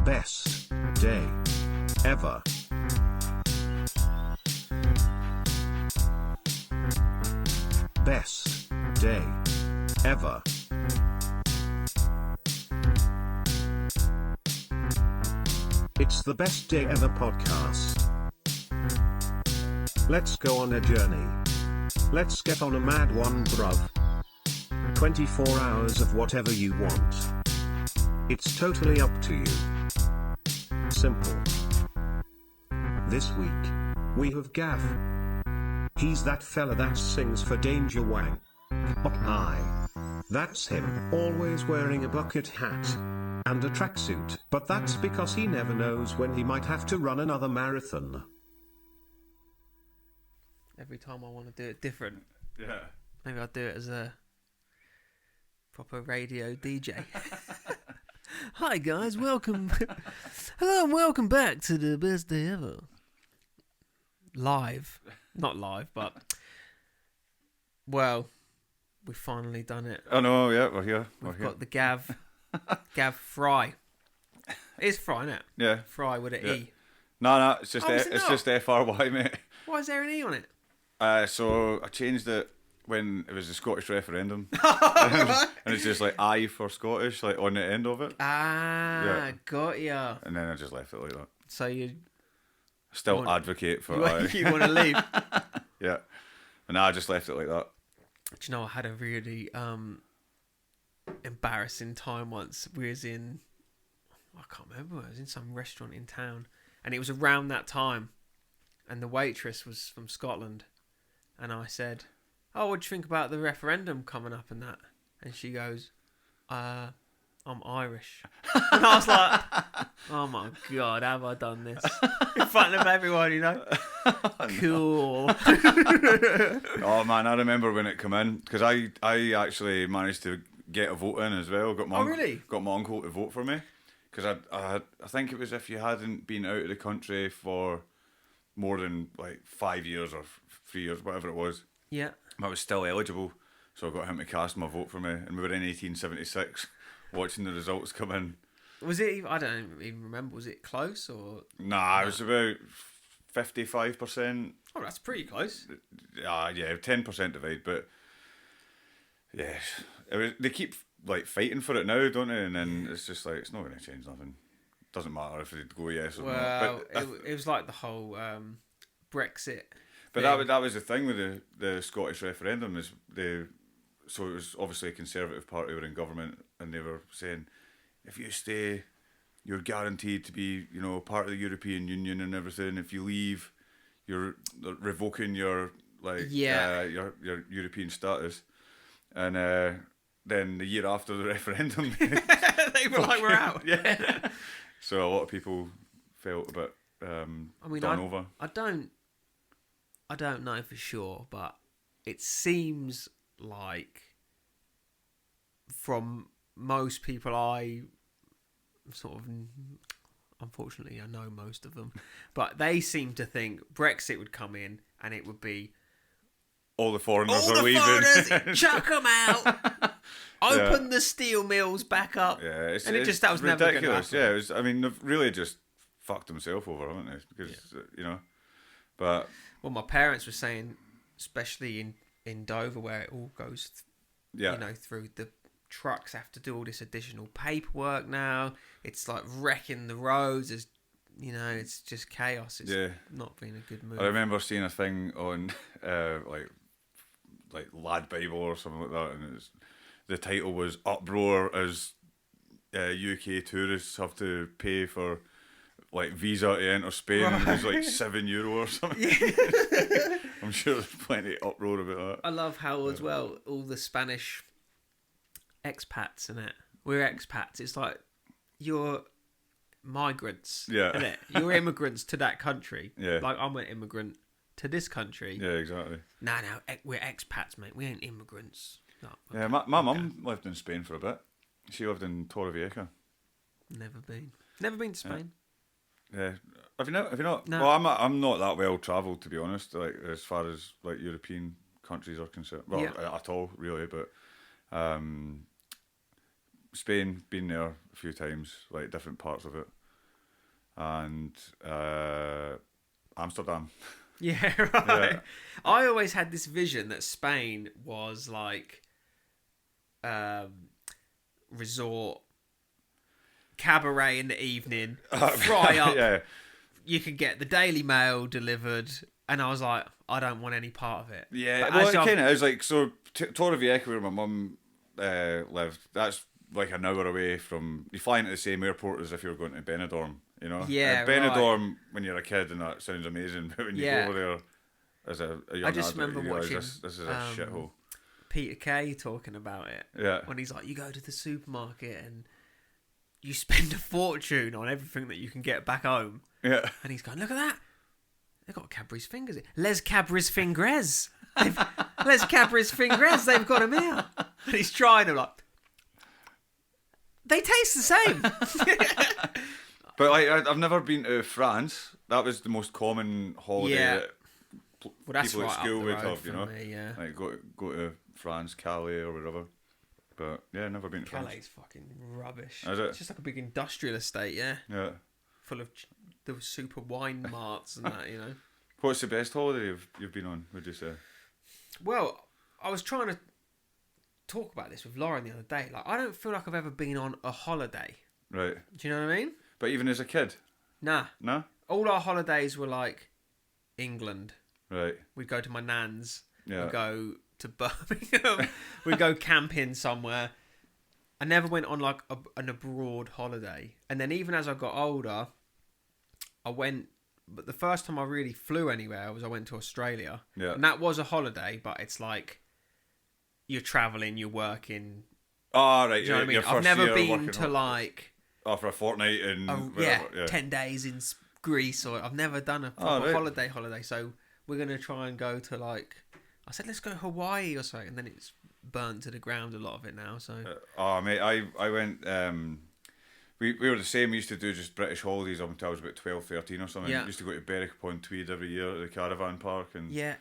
best day ever. Best day ever. It's the Best Day Ever podcast. Let's go on a journey. Let's get on a mad one, bruv. 24 hours of whatever you want. It's totally up to you. Simple. This week, we have Gav. He's that fella that sings for Danger Wang. Hi. That's him, always wearing a bucket hat and a tracksuit, but that's because he never knows when he might have to run another marathon. Every time I want to do it different. Yeah. Maybe I'll do it as a proper radio DJ. Hi guys, welcome. Hello and welcome back to the Best Day Ever. Live. Not live, but... Well, we've finally done it. Oh no, yeah, we're here. We've got the Gav Fry. It is Fry, isn't it? Yeah. Fry with an Yeah. E. No, it's just Oh, is it it's not? just FRY, mate. Why is there an E on it? So I changed it when it was the Scottish referendum, and it's just like I for Scottish, like on the end of it, Ah, got ya. and then I just left it like that. So you Still advocate for you I. want to leave? Yeah, and I just left it like that. Do you know, I had a really embarrassing time once. We was in, I can't remember, I was in some restaurant in town, and it was around that time, and the waitress was from Scotland, and I said, "Oh, what do you think about the referendum coming up and that?" And she goes, "I'm Irish." And I was like, "Oh my God, have I done this?" In front of everyone, you know? Cool. Oh man, I remember when it came in because I actually managed to get a vote in as well. Got my really? Got my uncle to vote for me because I think it was if you hadn't been out of the country for more than like 5 years or 3 years, whatever it was. Yeah. I was still eligible, so I got him to cast my vote for me, and we were in 1876, watching the results come in. Was it? I don't even remember. Was it close or? Nah, it was about 55%. Oh, that's pretty close. Yeah, 10% divide, but yeah, they keep like fighting for it now, don't they? And then it's just like it's not going to change nothing. Doesn't matter if they go yes or Well, not. But it was like the whole Brexit. But thing. that was the thing with the Scottish referendum is so it was obviously a Conservative Party were in government, and they were saying if you stay, you're guaranteed to be part of the European Union and everything. If you leave, you're revoking your your European status. And then the year after the referendum, They were like, "We're out." Yeah. So a lot of people felt a bit done over. I don't know for sure, but it seems like from most people I sort of, unfortunately I know most of them, but they seem to think Brexit would come in and it would be all the foreigners all are the leaving. foreigners, chuck them out, open the steel mills back up. Yeah, that was never ridiculous. Never Yeah, it was. I mean, they've really just fucked themselves over, haven't they? Because but well, my parents were saying, especially in Dover, where it all goes, through the trucks have to do all this additional paperwork now. It's like wrecking the roads. It's just chaos. It's not been a good move. I remember seeing a thing on like Lad Bible or something like that, and the title was "Uproar as UK tourists have to pay for like visa to enter Spain." Right. And it was like €7 or something. Yeah. I'm sure there's plenty of uproar about that. I love how as well all the Spanish expats in it. We're expats. It's like you're migrants. Yeah. Isn't it? You're immigrants to that country. Yeah. Like I'm an immigrant to this country. Yeah, exactly. No, we're expats, mate. We ain't immigrants. No, okay. Yeah, my mum lived in Spain for a bit. She lived in Torrevieja. Never been to Spain. Yeah. Have you not? No. Well, I'm not that well travelled, to be honest. Like as far as like European countries are concerned, well, at all really. But Spain, been there a few times, like different parts of it. and Amsterdam. Yeah, right. Yeah. I always had this vision that Spain was like resort, cabaret in the evening, fry up. Yeah. You could get the Daily Mail delivered, and I was like, I don't want any part of it. Yeah, But well, as it I've- kind of is like, so Torrevieja, where my mum lived, that's like an hour away from, you fly into the same airport as if you were going to Benidorm, you know? Yeah, Benidorm, when you're a kid, and that sounds amazing, but when you Yeah. go over there as a young I just adult, remember you realise watching, this is a shithole. Peter Kay talking about it. Yeah. When he's like, you go to the supermarket and you spend a fortune on everything that you can get back home. Yeah. And he's going, look at that. They've got Cadbury's fingers. Les Cadbury's fingres. Les Cadbury's fingres. They've got them here. And he's trying them like, they taste the same. But like, I've never been to France. That was the most common holiday Yeah. that Well, that's people right at up school the would road have, you from know? me, yeah. Like, go to France, Calais, or whatever. But yeah, never been to Calais France. is fucking rubbish. Is it? It's just like a big industrial estate, yeah. Yeah. Full of the super wine marts and that, you know. What's the best holiday you've been on, would you say? Well, I was trying to talk about this with Lauren the other day. Like, I don't feel like I've ever been on a holiday. Right. Do you know what I mean? But even as a kid? Nah. No? All our holidays were like England. Right. We'd go to my nan's. Yeah. We'd go to Birmingham. We'd go camping somewhere. I never went on like an abroad holiday. And then even as I got older, I went. But the first time I really flew anywhere was I went to Australia. Yeah. And that was a holiday, but it's like you're travelling, you're working. Oh, right. Do you know what I mean? Your I've first never year been working to on- like for a fortnight in yeah, wherever, 10 days in Greece, or I've never done a proper holiday. So we're going to try and go to like, I said, let's go Hawaii or something. And then it's burnt to the ground, a lot of it now. So Oh, mate, I went... we were the same. We used to do just British holidays up until I was about 12, 13 or something. Yeah. We used to go to Berwick upon Tweed every year at the caravan park. And yeah.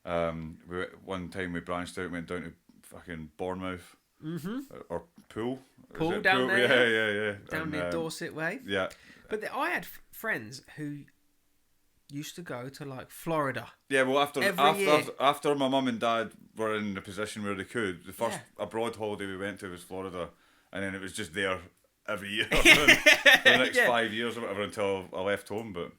one time we branched out and went down to fucking Bournemouth. Mm-hmm. Or Poole. Poole Is it down there? Yeah. Down And, near Dorset way. Yeah. But I had friends who used to go to like Florida. Yeah, well, Every year. after my mum and dad were in the position where they could, the first Yeah. abroad holiday we went to was Florida, and then it was just there every year for the next Yeah. 5 years or whatever until I left home. But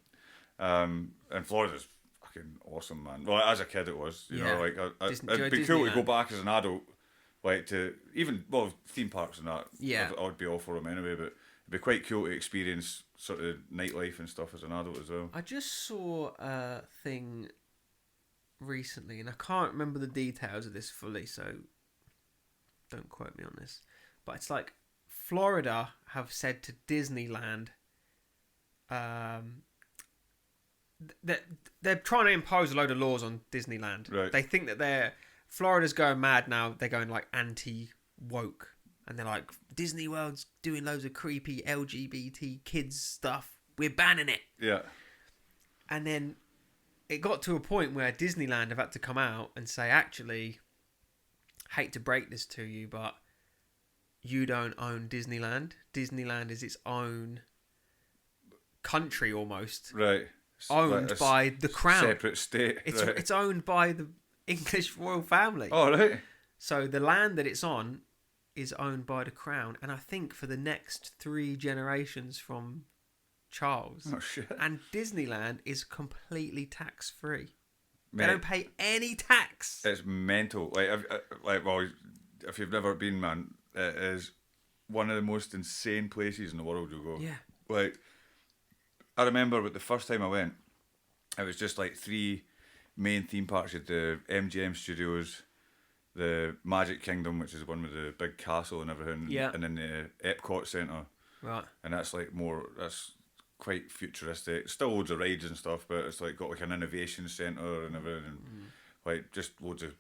and Florida's fucking awesome, man. Well, as a kid it was, you Yeah. know, like Disney- it'd be cool to go Disneyland. back as an adult, like to even theme parks and that. Yeah. I'd be all for them anyway, but it'd be quite cool to experience sort of nightlife and stuff as an adult as well. I just saw a thing recently, and I can't remember the details of this fully, so don't quote me on this. But it's like Florida have said to Disneyland, that they're trying to impose a load of laws on Disneyland. Right. They think that Florida's going mad now. They're going like anti-woke. And they're like, Disney World's doing loads of creepy LGBT kids stuff. We're banning it. Yeah. And then it got to a point where Disneyland have had to come out and say, actually, hate to break this to you, but you don't own Disneyland. Disneyland is its own country almost. Right. Owned Like a by the crown. Separate state. Right. It's owned by the English royal family. Oh, right. So the land that it's on is owned by the crown. And I think for the next 3 generations from Charles. Oh, shit. And Disneyland is completely tax-free. Mate, They don't pay any tax. It's mental. Well, if you've never been, man, it is one of the most insane places in the world to go. Yeah. Like, I remember with the first time I went, it was just like 3 main theme parks. You had the MGM Studios, the Magic Kingdom, which is the one with the big castle and everything, Yeah. and then the Epcot Centre. Right. And that's quite futuristic. Still loads of rides and stuff, but it's like got like an innovation centre and everything, and like just loads of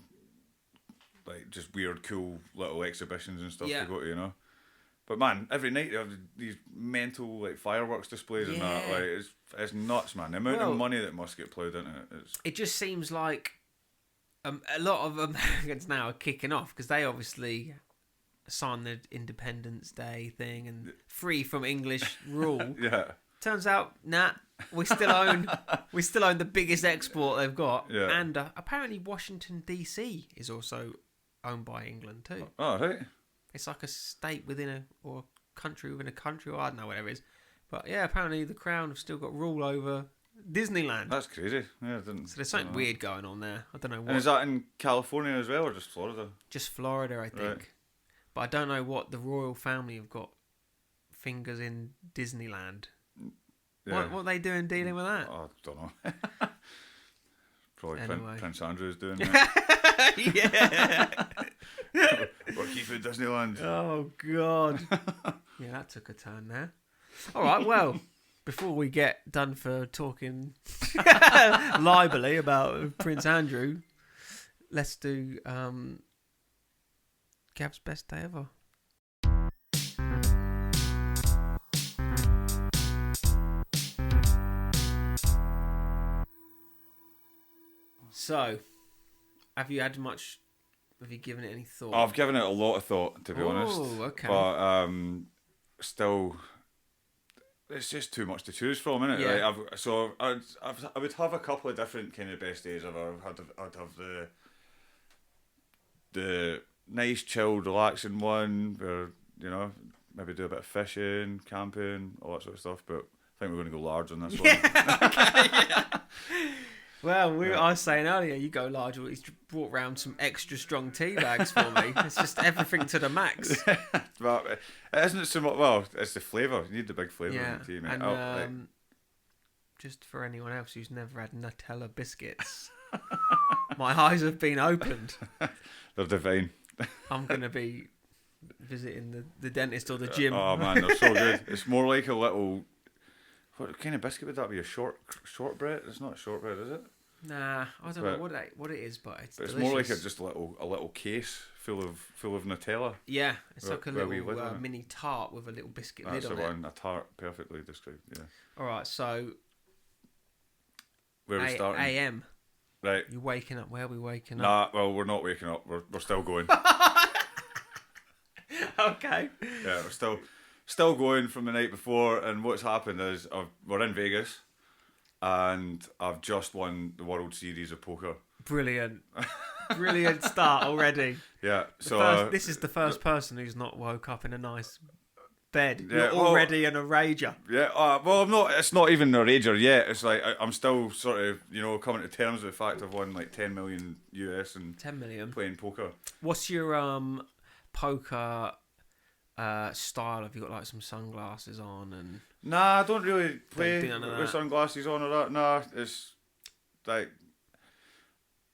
like just weird, cool little exhibitions and stuff Yeah. to go to, you know. But man, every night they have these mental like fireworks displays and that. Yeah. Like it's nuts, man. The amount Well, of money that must get ploughed into it. It just seems like a lot of Americans now are kicking off because they obviously signed the Independence Day thing and free from English rule. Yeah. Turns out, nah, we still own the biggest export they've got. Yeah. And apparently Washington DC is also owned by England too. Oh, right. It's like a state or a country within a country, or I don't know whatever it is. But yeah, apparently the Crown have still got rule over Disneyland. That's crazy. Yeah, I didn't. So there's something weird going on there. I don't know what. And is that in California as well, or just Florida? Just Florida, I think. Right. But I don't know what the royal family have got fingers in Disneyland. Yeah. What are they doing dealing with that? I don't know. Probably Anyway. Prince Andrew's doing that. Yeah. We're keeping Disneyland. Oh, God. Yeah, that took a turn there. All right, well, before we get done for talking libelly about Prince Andrew, let's do Gav's best day ever. So, have you given it any thought? I've given it a lot of thought, to be honest. Oh, okay. But still, it's just too much to choose from, isn't it? Yeah. Like, I would have a couple of different kind of best days ever. I'd have the nice, chilled, relaxing one where, you know, maybe do a bit of fishing, camping, all that sort of stuff. But I think we're going to go large on this one. Okay, yeah. Well, I was saying earlier, you go large. He's brought round some extra strong tea bags for me. It's just everything to the max. But it isn't so much. Well, it's the flavour. You need the big flavour in the tea, mate. And just for anyone else who's never had Nutella biscuits, my eyes have been opened. They're divine. I'm going to be visiting the dentist or the gym. Oh man, they're so good. It's more like a little. What kind of biscuit would that be? A shortbread? It's not a shortbread, is it? Nah, I don't know what it is, but it's more like delicious. just a little case full of Nutella. Yeah, it's like a where we live little on it. mini tart with a little biscuit That's lid on the it. one. A tart, perfectly described. Yeah. All right, so Where are we starting? AM. Right. You waking up? Where are we waking Nah, up? well, we're not waking up. We're still going. Okay. Yeah, we're still going from the night before, and what's happened is we're in Vegas, and I've just won the World Series of Poker. Brilliant start already. Yeah, so this is the first person who's not woke up in a nice bed. Yeah, You're already in a rager. Yeah, well, I'm not. It's not even a rager yet. It's like I'm still sort of, you know, coming to terms with the fact I've won like 10 million US and 10 million. playing poker. What's your poker style? Have you got like some sunglasses on and? Nah, I don't really play do none of with that. sunglasses on or that. Nah, it's like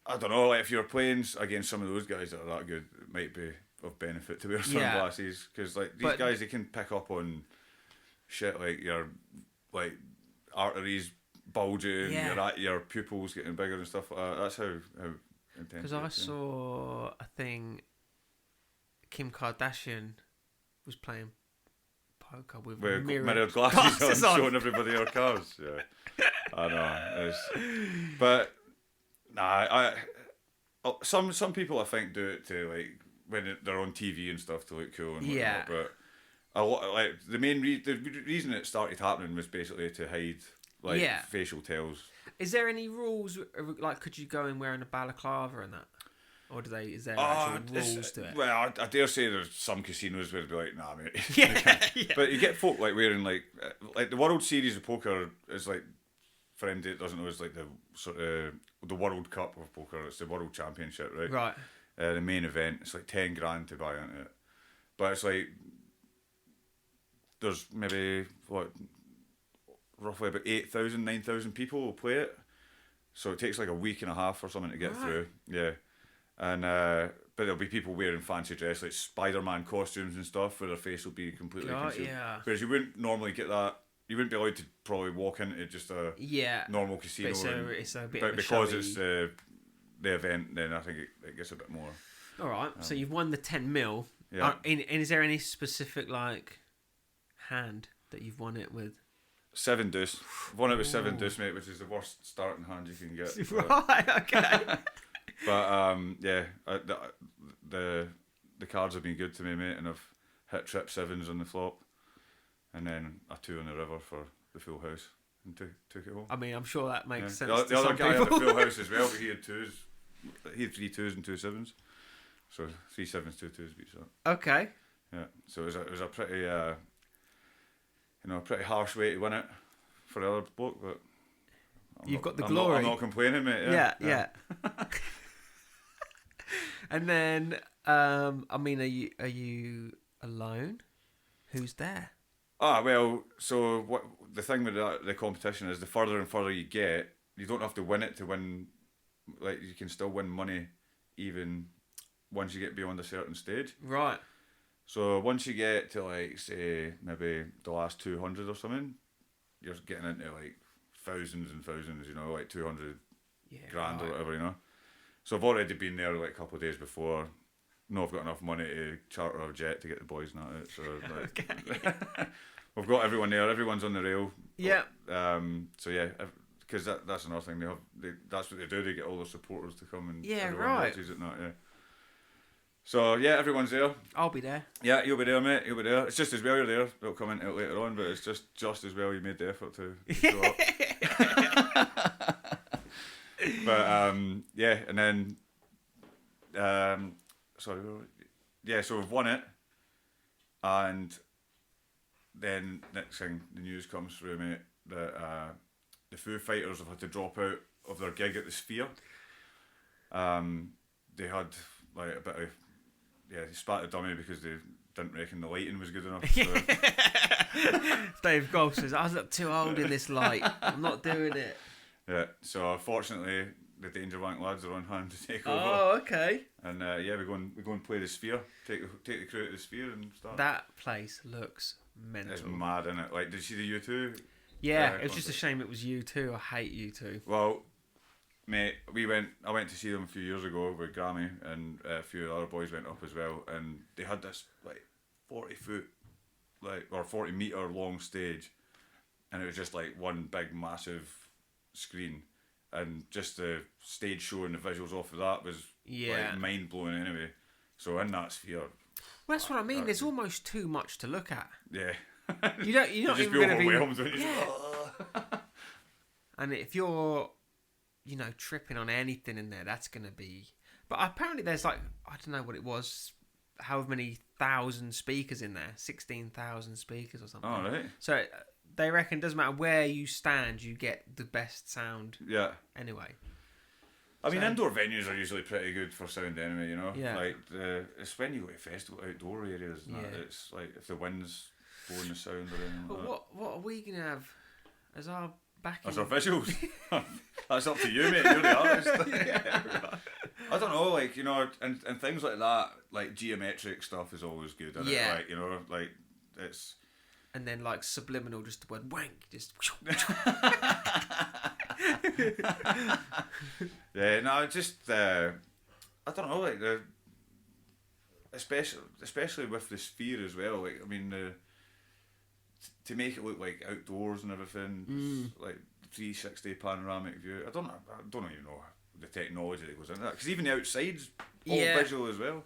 I don't know. Like if you're playing against some of those guys that are that good, it might be of benefit to wear sunglasses because like these guys, they can pick up on shit like your like arteries bulging, your pupils getting bigger and stuff like that. That's how intense. Because I saw a thing. Kim Kardashian was playing poker with mirrored glasses on, on, showing everybody her cards. Yeah, I know. But nah, some people I think do it to like when they're on TV and stuff to look cool and whatnot. But a lot like the reason it started happening was basically to hide like facial tells. Is there any rules? Like, could you go in wearing a balaclava and that? Or is there actual rules to it? Well, I dare say there's some casinos where they'd be like, nah, mate. Yeah. But you get folk like wearing like the World Series of Poker is like, for anybody that doesn't know, is like the sort of the World Cup of Poker. It's the World Championship, right? Right. The main event. It's like 10 grand to buy into it. But it's like there's maybe roughly about 8,000, 9,000 people will play it. So it takes like a week and a half or something to get through. Yeah. And but there'll be people wearing fancy dress like Spider-Man costumes and stuff where their face will be completely concealed. Yeah. Whereas you wouldn't normally get that. You wouldn't be allowed to probably walk into just a normal casino. It's a bit but of a because showy... it's the event, then I think it gets a bit more. All right. So you've won the 10 mil. Yeah. And is there any specific like hand that you've won it with? 7 deuce. I've won it with 7 deuce, mate, which is the worst starting hand you can get. Right. Okay. But the cards have been good to me, mate, and I've hit trip 7s on the flop, and then a 2 on the river for the full house and took it home. I mean, I'm sure that makes sense. The to other some guy had people. the full house as well, but he had twos. He had 3 2s and 2 7s. So 3 7s, 2 2s beats that. Okay. Yeah. So it was a pretty pretty harsh way to win it for the other bloke, but You've got the I'm glory. I'm not complaining, mate. Yeah. And then, I mean, are you alone? Who's there? Well, so what the thing with the competition is, the further and further you get, you don't have to win it to win. Like, you can still win money even once you get beyond a certain stage. Right. So once you get to, like, say, maybe the last 200 or something, you're getting into like thousands and thousands, like 200 grand or whatever, So I've already been there like a couple of days before. I've got enough money to charter a jet to get the boys and that out. So like, we've got everyone there. Everyone's on the rail. Yeah. So yeah, because that's another thing. That's what they do. They get all the supporters to come and Right. Watches it and that. Yeah. So yeah, everyone's there. I'll be there. Yeah, you'll be there, mate. You'll be there. It's just as well you're there. They'll come into it later on, but it's just as well you made the effort to show up. But yeah, and then so we've won it, and then next thing the news comes through, mate, that the Foo Fighters have had to drop out of their gig at the Sphere. They had like a bit of they spat a dummy because they didn't reckon the lighting was good enough. So. Dave Gold says, I look too old in this light. I'm not doing it. Yeah, so fortunately the Danger Bank lads are on hand to take over. Oh, okay. And we go and play the Sphere. Take the crew to the Sphere and start. That place looks mental. It's mad, isn't it? Like, did you see the U2? Yeah, it was just a shame it was U2. I hate U2. Well, mate, I went to see them a few years ago with Grammy, and a few other boys went up as well, and they had this like 40-foot, like, or 40-meter long stage, and it was just like one big massive screen, and just the stage show and the visuals off of that was like mind blowing anyway. So in that Sphere, well, that's what I mean. There's almost too much to look at. yeah, You're not you just even be going to be. overwhelmed when you just, And if you're, tripping on anything in there, that's going to be. But apparently, there's like, I don't know what it was, however many thousand speakers in there, 16,000 speakers or something. Oh, right. So they reckon it doesn't matter where you stand, you get the best sound. Yeah. Anyway. I mean, indoor venues are usually pretty good for sound anyway, Yeah. Like, it's when you go to festival outdoor areas, it's like if the wind's blowing the sound or anything But like that. what are we going to have as our backing? That's our visuals. That's up to you, mate. You're the artist. I don't know, like, and things like that, like geometric stuff is always good, isn't Yeah. it? Like, like, it's... And then like subliminal, just the word wank, just... Yeah, no, just, I don't know, like, especially with the Sphere as well, like, I mean, to make it look like outdoors and everything, like 360 panoramic view. I don't even know the technology that goes into that, because even the outside's all visual as well.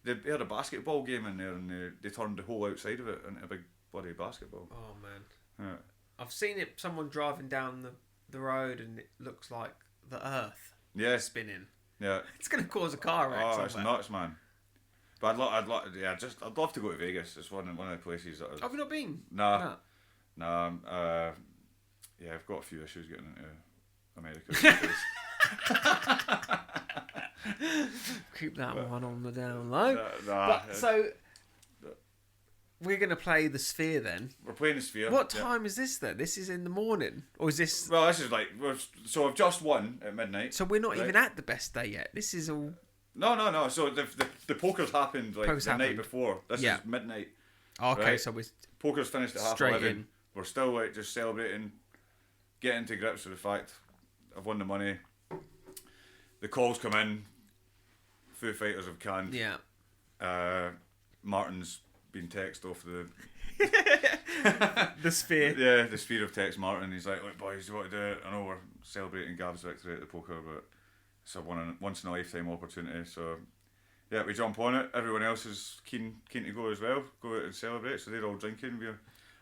They had a basketball game in there, and they turned the whole outside of it into a big bloody basketball. Oh man, yeah. I've seen it. Someone driving down the road, and it looks like the Earth spinning. Yeah, it's gonna cause a car wreck. Oh, it's nuts, man. But I'd love to go to Vegas. It's one of the places that Have you not been? Nah. Yeah, I've got a few issues getting into America. Keep that one on the down low. So we're going to play the Sphere then. We're playing the Sphere. What time is this then? This is in the morning, or is this? Well, this is like so I've just won at midnight. So we're not even at the best day yet. This is all. No. So the poker's happened like night before. This is midnight. Okay, right? so we're poker's finished at 11:30. We're still like just celebrating, getting to grips with the fact I've won the money. The calls come in. Foo Fighters have canned. Yeah. Martin's been texted off the the Sphere. Yeah, the Sphere of text Martin. He's like, look boys, you want to do it? I know we're celebrating Gav's victory at the poker, but it's a once in a lifetime opportunity. So yeah, we jump on it. Everyone else is keen to go as well. Go out and celebrate. So they're all drinking.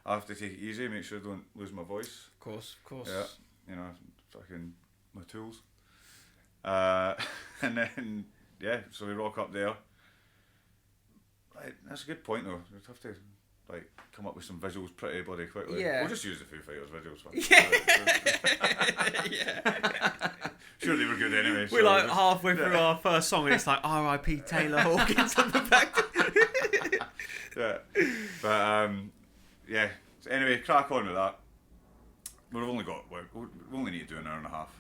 I have to take it easy, make sure I don't lose my voice. Of course. Yeah, you know, fucking my tools. And then, yeah, so we rock up there. Like, that's a good point though. We'd have to like come up with some visuals pretty bloody quickly. Yeah. We'll just use the Foo Fighters visuals. Yeah. Sure, they were good anyway. We're like halfway through our first song and it's like R.I.P. Taylor Hawkins on the back. Yeah. But yeah. So anyway, crack on with that. We only need to do an hour and a half.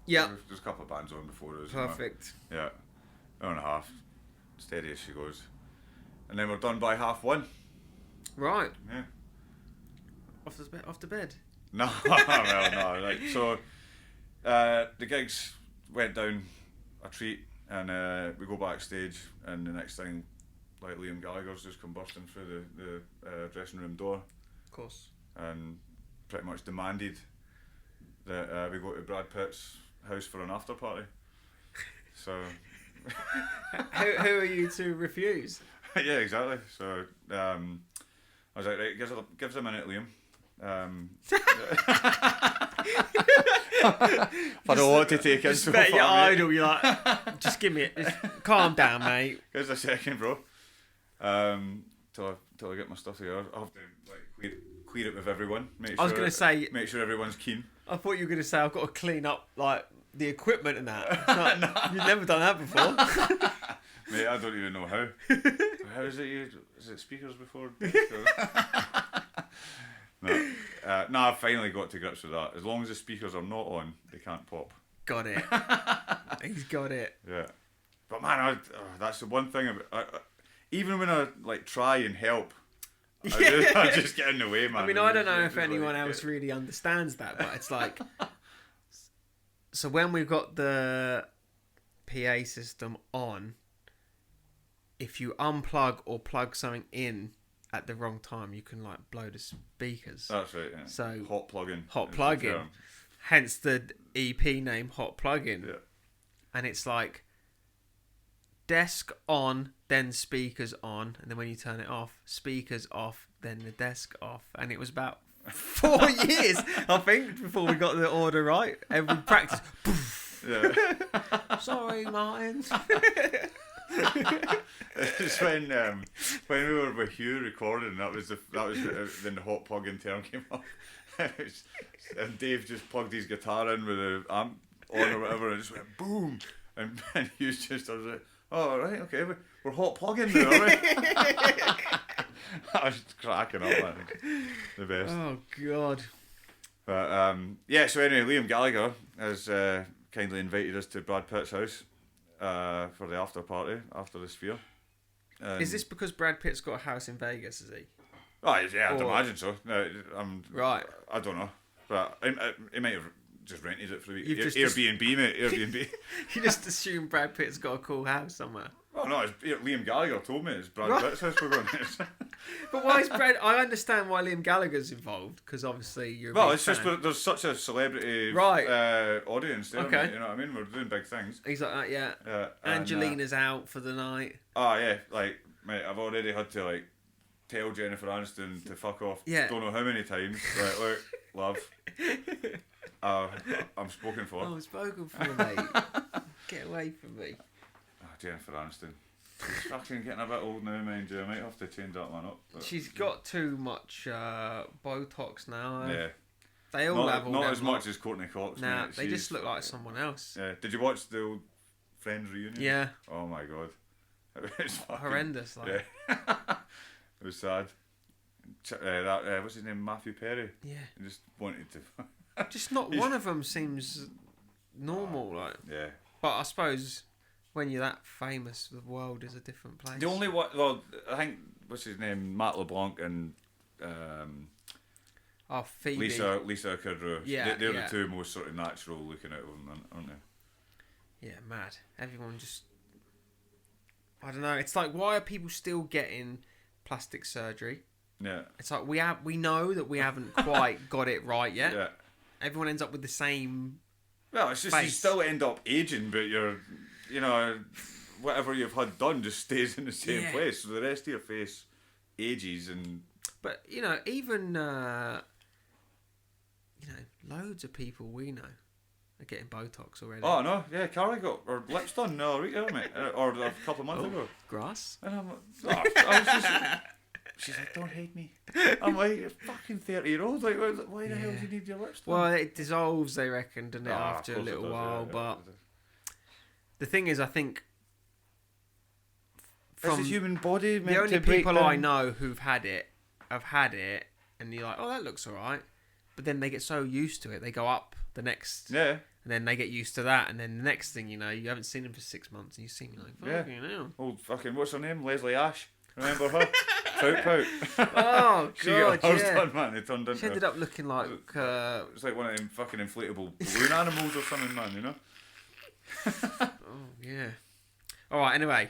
Yeah. There's a couple of bands on before us. Perfect. Yeah. Hour and a half. Steady as she goes. And then we're done by 1:30. Right. Yeah. Off to bed. No, well, no. Like, so, the gigs went down a treat, and we go backstage, and the next thing, like Liam Gallagher's just come bursting through the dressing room door, Of course. and pretty much demanded that we go to Brad Pitt's house for an after party. So, Who are you to refuse? yeah, exactly. So, I was like, right, give us a minute, Liam. I don't know what to take Just into bet it, your mate. idol. You're like, just give me it. Just calm down, mate. Give us a second, bro. Till I get my stuff together. I'll have to like clear it with everyone. I was gonna say, make sure everyone's keen. I thought you were gonna say I've got to clean up like the equipment and that. It's like, you've never done that before. Mate, I don't even know how. How is it used? Is it speakers before? No, I finally got to grips with that. As long as the speakers are not on, they can't pop. Got it. He's got it. Yeah, but man, that's the one thing about. Even when I like try and help, I just get in the way, man. I mean, I don't know if anyone else really understands that, but it's like, so when we've got the PA system on, if you unplug or plug something in at the wrong time, you can like blow the speakers. That's right. Yeah. So hot plug-in. Hot plug-in. Hence the EP name, Hot Plug-in. Yeah. And it's like desk on, then speakers on, and then when you turn it off, speakers off, then the desk off. And it was about 4 years, I think, before we got the order right. Every practice. Poof. Yeah. Sorry, Martin. It's when we were with Hugh recording. That was when the hot plug-in term came up. And Dave just plugged his guitar in with the amp on or whatever, and it just went boom. And Hugh just was like, "Oh right, okay, we're hot plugging now, aren't we?" I was cracking up, man. The best. Oh God. But yeah. So anyway, Liam Gallagher has kindly invited us to Brad Pitt's house. For the after party after the Sphere. Is this because Brad Pitt's got a house in Vegas? Is he? Oh yeah, I'd imagine so. Right. I don't know, but he might have just rented it for the week. You've just- Airbnb, mate. Airbnb. You just assume Brad Pitt's got a cool house somewhere. Oh no, Liam Gallagher told me it's Brad Right. Pitt's house we're going to. But why is Brad? I understand why Liam Gallagher's involved because obviously you're. A Well, big it's just fan. there's such a celebrity Right. audience there. Okay. Mate, you know what I mean? We're doing big things. He's like that, yeah. And, Angelina's out for the night. Oh yeah, like mate, I've already had to like tell Jennifer Aniston to fuck off. Yeah. Don't know how many times. Like, look, love. I'm spoken for. Oh, spoken for, mate. Get away from me. Oh, Jennifer Aniston. She's fucking getting a bit old now, mind you. I might have to change that one up. But She's got too much Botox now. yeah. They all have all not them as much as Courtney Cox. Nah, mate. they She's- just look like someone else. Yeah. Did you watch the old Friends reunion? Yeah, Oh my god. It's fucking, horrendous. Like. Yeah. It was sad. What's his name? Matthew Perry. Yeah. He just wanted to. Just not one of them seems normal. Like, Yeah. but I suppose when you're that famous, the world is a different place. The only one, well, I think what's his name, Matt LeBlanc and Oh, Phoebe. Lisa Kudrow. Yeah, they're yeah. the two most sort of natural looking out of them, aren't they? Yeah, mad. Everyone just. I don't know. It's like, why are people still getting plastic surgery? Yeah. It's like we know that we haven't quite got it right yet. Yeah. Everyone ends up with the same. Well, it's just you Face. still end up aging, but whatever you've had done just stays in the same Yeah. place. So the rest of your face ages, and But even loads of people we know are getting Botox already. Oh no, yeah, Carly got her lips done no week ago, mate, or a couple of months ago. Grass. And I'm like, I was just, she's like, don't hate me. I'm like, you're fucking 30-year-old. Like, why the hell do you need your lips done? Well, it dissolves, they reckon, doesn't it, after a of course it little does, while. yeah, but yeah. the thing is, I think It's a human body meant the only to break people down. I know who've had it have had it, and you're like, oh, that looks all right. But then they get so used to it, they go up the next, Yeah. and then they get used to that, and then the next thing you know, you haven't seen them for 6 months, and you see me like, fucking hell. Old fucking, what's her name? Leslie Ash. Remember her? Pout Pout. Oh, She got God, hers yeah. done, man. It turned into... She ended up looking like... It's like one of them fucking inflatable balloon animals or something, man, you know? oh, yeah. All right, anyway.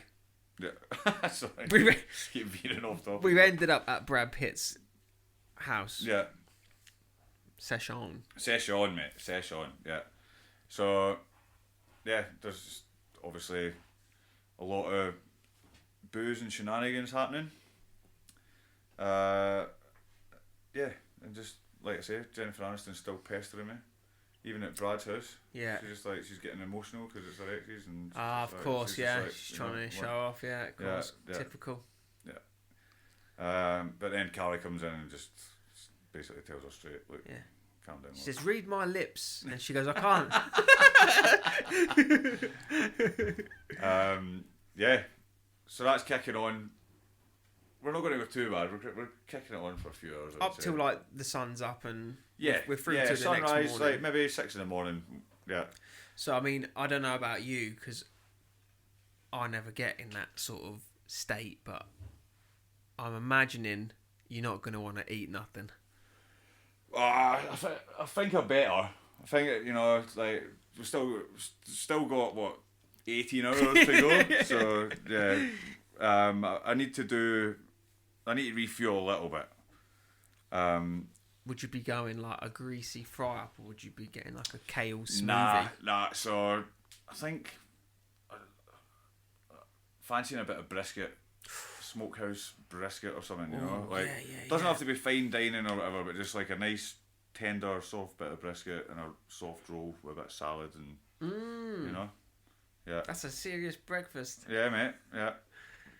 Yeah. Sorry. Keep veering off topic. We've ended up at Brad Pitt's house. Yeah. Session. Session, mate. Session, yeah. So, yeah, there's obviously a lot of booze and shenanigans happening. Yeah, and just, like I say, Jennifer Aniston's still pestering me. Even at Brad's house. Yeah. She's just like, she's getting emotional because it's her exes. And Of like, course, she's yeah. just like, She's you trying know, to show off, yeah, of course. Yeah. Typical. But then Carly comes in and just basically tells her straight, look, Yeah. calm down. She says, read my lips. And she goes, I can't. Yeah. So that's kicking on. We're not going to go too bad. We're kicking it on for a few hours. Up till like the sun's up and yeah, we're through yeah, to the sunrise, next morning. like maybe 6 in the morning. Yeah. So I mean, I don't know about you because I never get in that sort of state, but I'm imagining you're not going to want to eat nothing. I think I better. I think it's like we still got what 18 hours to go. So yeah, I need to refuel a little bit. Would you be going like a greasy fry up, or would you be getting like a kale smoothie? Nah. So I think fancying a bit of brisket, smokehouse brisket or something. Like doesn't have to be fine dining or whatever, but just like a nice tender, soft bit of brisket and a soft roll with a bit of salad and yeah. That's a serious breakfast. Yeah, mate. Yeah,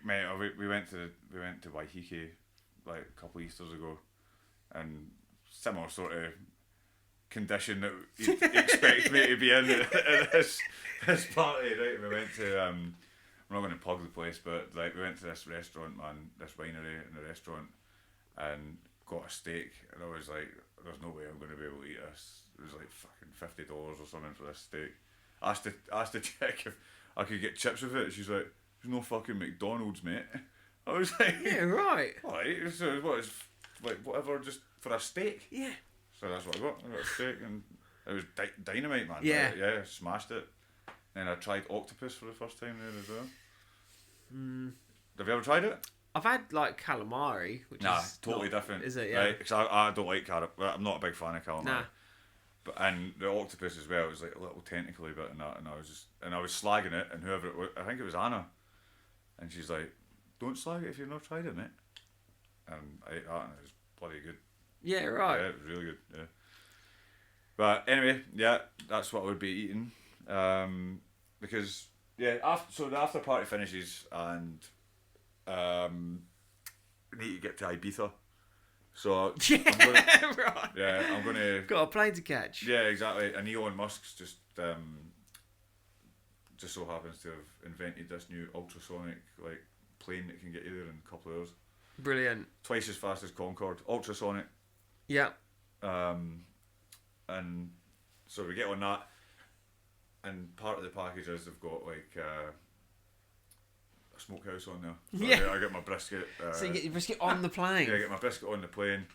mate. We went to Waiheke like a couple of Easters ago, and similar sort of condition that you'd expect me to be in at this party, right? We went to I'm not going to plug the place, but like we went to this restaurant, man, this winery in the restaurant, and got a steak, and I was like, there's no way I'm going to be able to eat this. It was like fucking $50 or something for this steak. Asked the chick if I could get chips with it. She's like, there's no fucking McDonald's, mate. I was like, Yeah, right. Alright, so what is like whatever just for a steak? Yeah. So that's what I got. I got a steak and it was dynamite, man. Yeah. Yeah, smashed it. And I tried octopus for the first time there as well. Have you ever tried it? I've had like calamari, which is totally not- different. Is it? Yeah. Right, because I don't like calamari. I'm not a big fan of calamari. Nah. But and the octopus as well. It was like a little tentacly bit in that, and I was slagging it, and whoever it was, I think it was Anna, and she's like, "Don't slag it if you've not tried it, mate." And I ate that, and it was bloody good. Yeah, right. Yeah, it was really good. Yeah. But anyway, yeah, that's what I would be eating, because so the after party finishes, and we need to get to Ibiza. So I'm gonna Got a plane to catch. yeah, exactly. And Elon Musk's just so happens to have invented this new ultrasonic like plane that can get you there in a couple of hours. Brilliant. Twice as fast as Concorde, ultrasonic. Yeah. And so we get on that, and part of the package is they've got like a smokehouse on there. So Yeah. I get my brisket. So you get your brisket on the plane. Yeah, I get my brisket on the plane.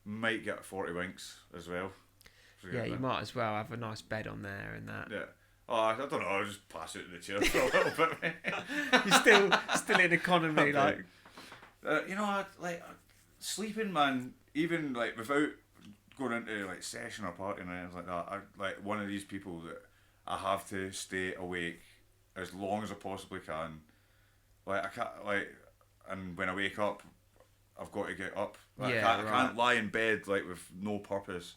Might get 40 winks as well. So Yeah, you might as well have a nice bed on there and that. Yeah. Oh, I don't know. I'll just pass it to the chair for a little bit. Mate. You're still in economy, Okay. like. Sleeping, man. Even like without going into like session or party and anything like that. I like one of these people that I have to stay awake as long as I possibly can. Like I can't and when I wake up, I've got to get up. Like, Yeah, I can't lie in bed like with no purpose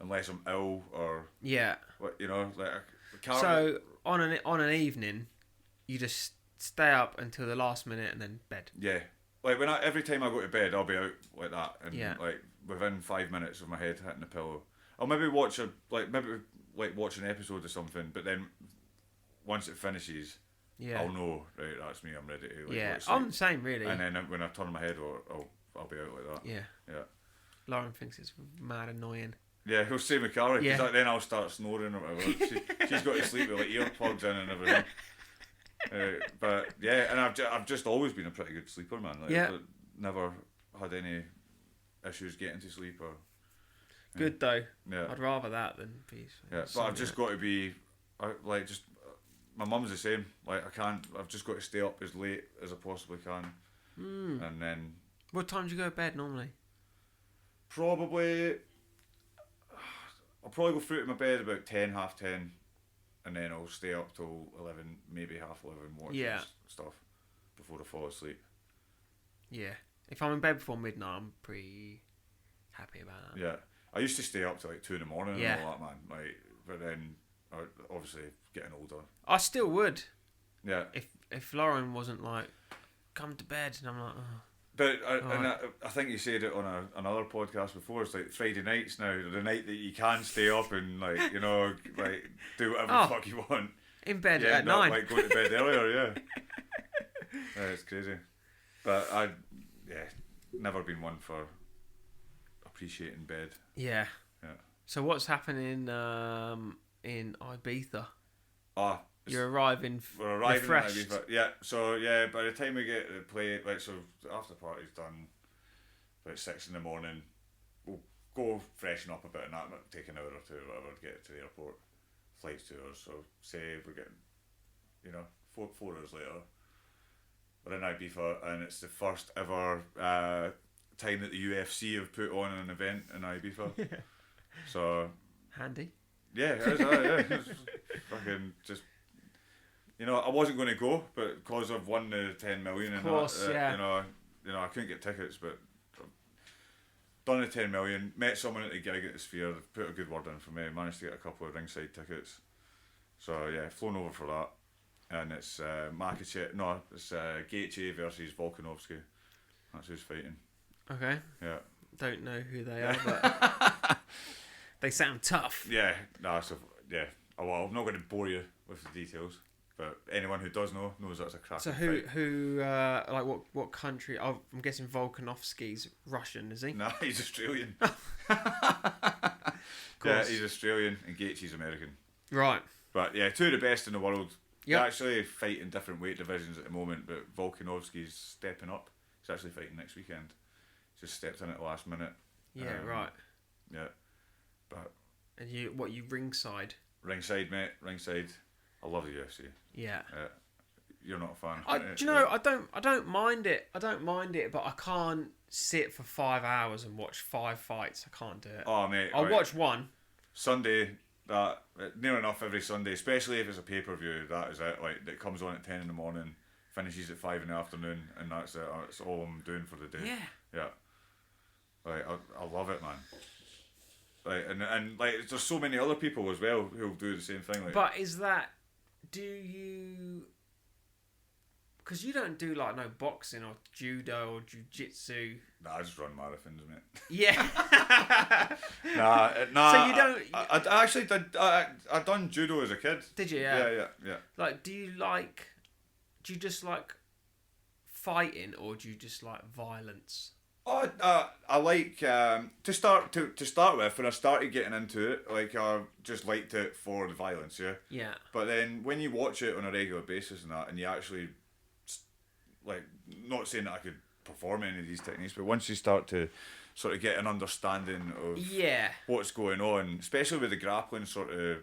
unless I'm ill or Yeah. what, you know. Like I can't. So on an evening, you just stay up until the last minute and then bed. Yeah, like every time I go to bed, I'll be out like that, and Yeah. like within 5 minutes of my head hitting the pillow, I'll maybe watch watch an episode or something, but then once it finishes, Yeah. I'll know, right, that's me, I'm ready to Yeah. go to sleep. I'm the same, really. And then when I turn my head over, I'll be out like that. Yeah. Yeah. Lauren thinks it's mad annoying. Yeah, he'll save me Carrie, because Yeah. then I'll start snoring or whatever. She's got to sleep with like earplugs in and everything. But yeah, and I've just always been a pretty good sleeper, man. Like, Yeah. I've never had any issues getting to sleep or. Good though. Yeah. I'd rather that than be. Yeah, but I've just got to be, my mum's the same. Like I've just got to stay up as late as I possibly can, and then What time do you go to bed normally? I'll probably go through to my bed about 10, half 10, and then I'll stay up till 11, maybe half 11, watching stuff before I fall asleep. Yeah. If I'm in bed before midnight, I'm pretty happy about that. Yeah, I used to stay up till like 2 in the morning Yeah. and all that, man. Like, but then obviously getting older. I still would. Yeah. If Lauren wasn't like, come to bed, and I'm like, oh. But I think you said it on another podcast before. It's like Friday nights now, the night that you can stay up and like like do whatever the fuck you want. In bed Yeah, at not 9. like going to bed earlier. Yeah, it's crazy. But I never been one for appreciating bed. Yeah. Yeah. So what's happening in Ibiza? You're arriving We're arriving refreshed. in Ibiza. Yeah. So yeah, by the time we get to the play, like so after the party's done, about 6 in the morning, we'll go freshen up a bit, and that might take an hour or two or whatever to get to the airport. Flight's 2 hours, so say we're getting, 4 hours later, we're in Ibiza, and it's the first ever time that the UFC have put on an event in Ibiza. Yeah. So Handy. yeah, it was, it's fucking just. I wasn't going to go, but because I've won the 10 million, Of course, and I couldn't get tickets, but I've done the 10 million. Met someone at the gig at the Sphere, put a good word in for me. Managed to get a couple of ringside tickets. So yeah, flown over for that, and it's it's Gaethje versus Volkanovski. That's who's fighting. Okay. Yeah. Don't know who they are, but they sound tough. Yeah. Oh, well, I'm not going to bore you with the details. But anyone who does know knows that's a cracking So fight. who what country? Oh, I'm guessing Volkanovski's Russian, is he? Nah, he's Australian. Yeah, he's Australian and Gaethje's American. Right. But yeah, 2 of the best in the world. Yep. They actually fight in different weight divisions at the moment, but Volkanovski's stepping up. He's actually fighting next weekend. Just stepped in at the last minute. Yeah, right. Yeah. But And you ringside? ringside, mate, ringside. I love the UFC. Yeah. You're not a fan. Do you know? I don't mind it. I don't mind it, but I can't sit for 5 hours and watch 5 fights. I can't do it. Oh, mate. I'll watch one. Sunday, that near enough every Sunday, especially if it's a pay-per-view, that is it. Like, it comes on at 10 in the morning, finishes at 5 in the afternoon, and that's it. That's all I'm doing for the day. Yeah. Yeah. Like, I love it, man. Like, and like, there's so many other people as well who'll do the same thing. Like, But is that... Do you... Because you don't do, like, no boxing or judo or jiu-jitsu. nah, I just run marathons, mate. Yeah. Nah. So you don't... I actually did. I done judo as a kid. Did you? Yeah. Like, do you just like fighting, or do you just like violence? Oh, I like to start with. When I started getting into it, like I just liked it for the violence, yeah. Yeah. But then when you watch it on a regular basis and you actually, like, not saying that I could perform any of these techniques, but once you start to sort of get an understanding of what's going on, especially with the grappling sort of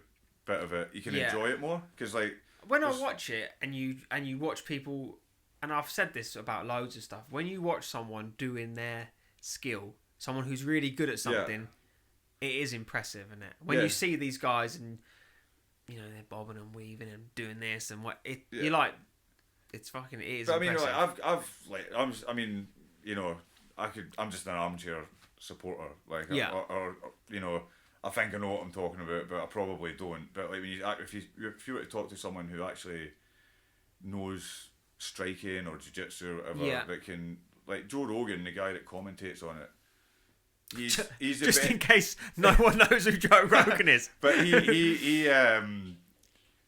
bit of it, you can enjoy it more. Because like when I watch it and you watch people. And I've said this about loads of stuff. When you watch someone doing their skill, someone who's really good at something, it is impressive, isn't it? When you see these guys and, they're bobbing and weaving and doing this and what, you're like, it is but impressive. I mean, like, I'm just an armchair supporter. Like, Yeah. or you know, I think I know what I'm talking about, but I probably don't. But like, if you were to talk to someone who actually knows striking or jiu-jitsu or whatever, Yeah. that can, like Joe Rogan, the guy that commentates on it, he's the Just best. in case no one knows who Joe Rogan is. But he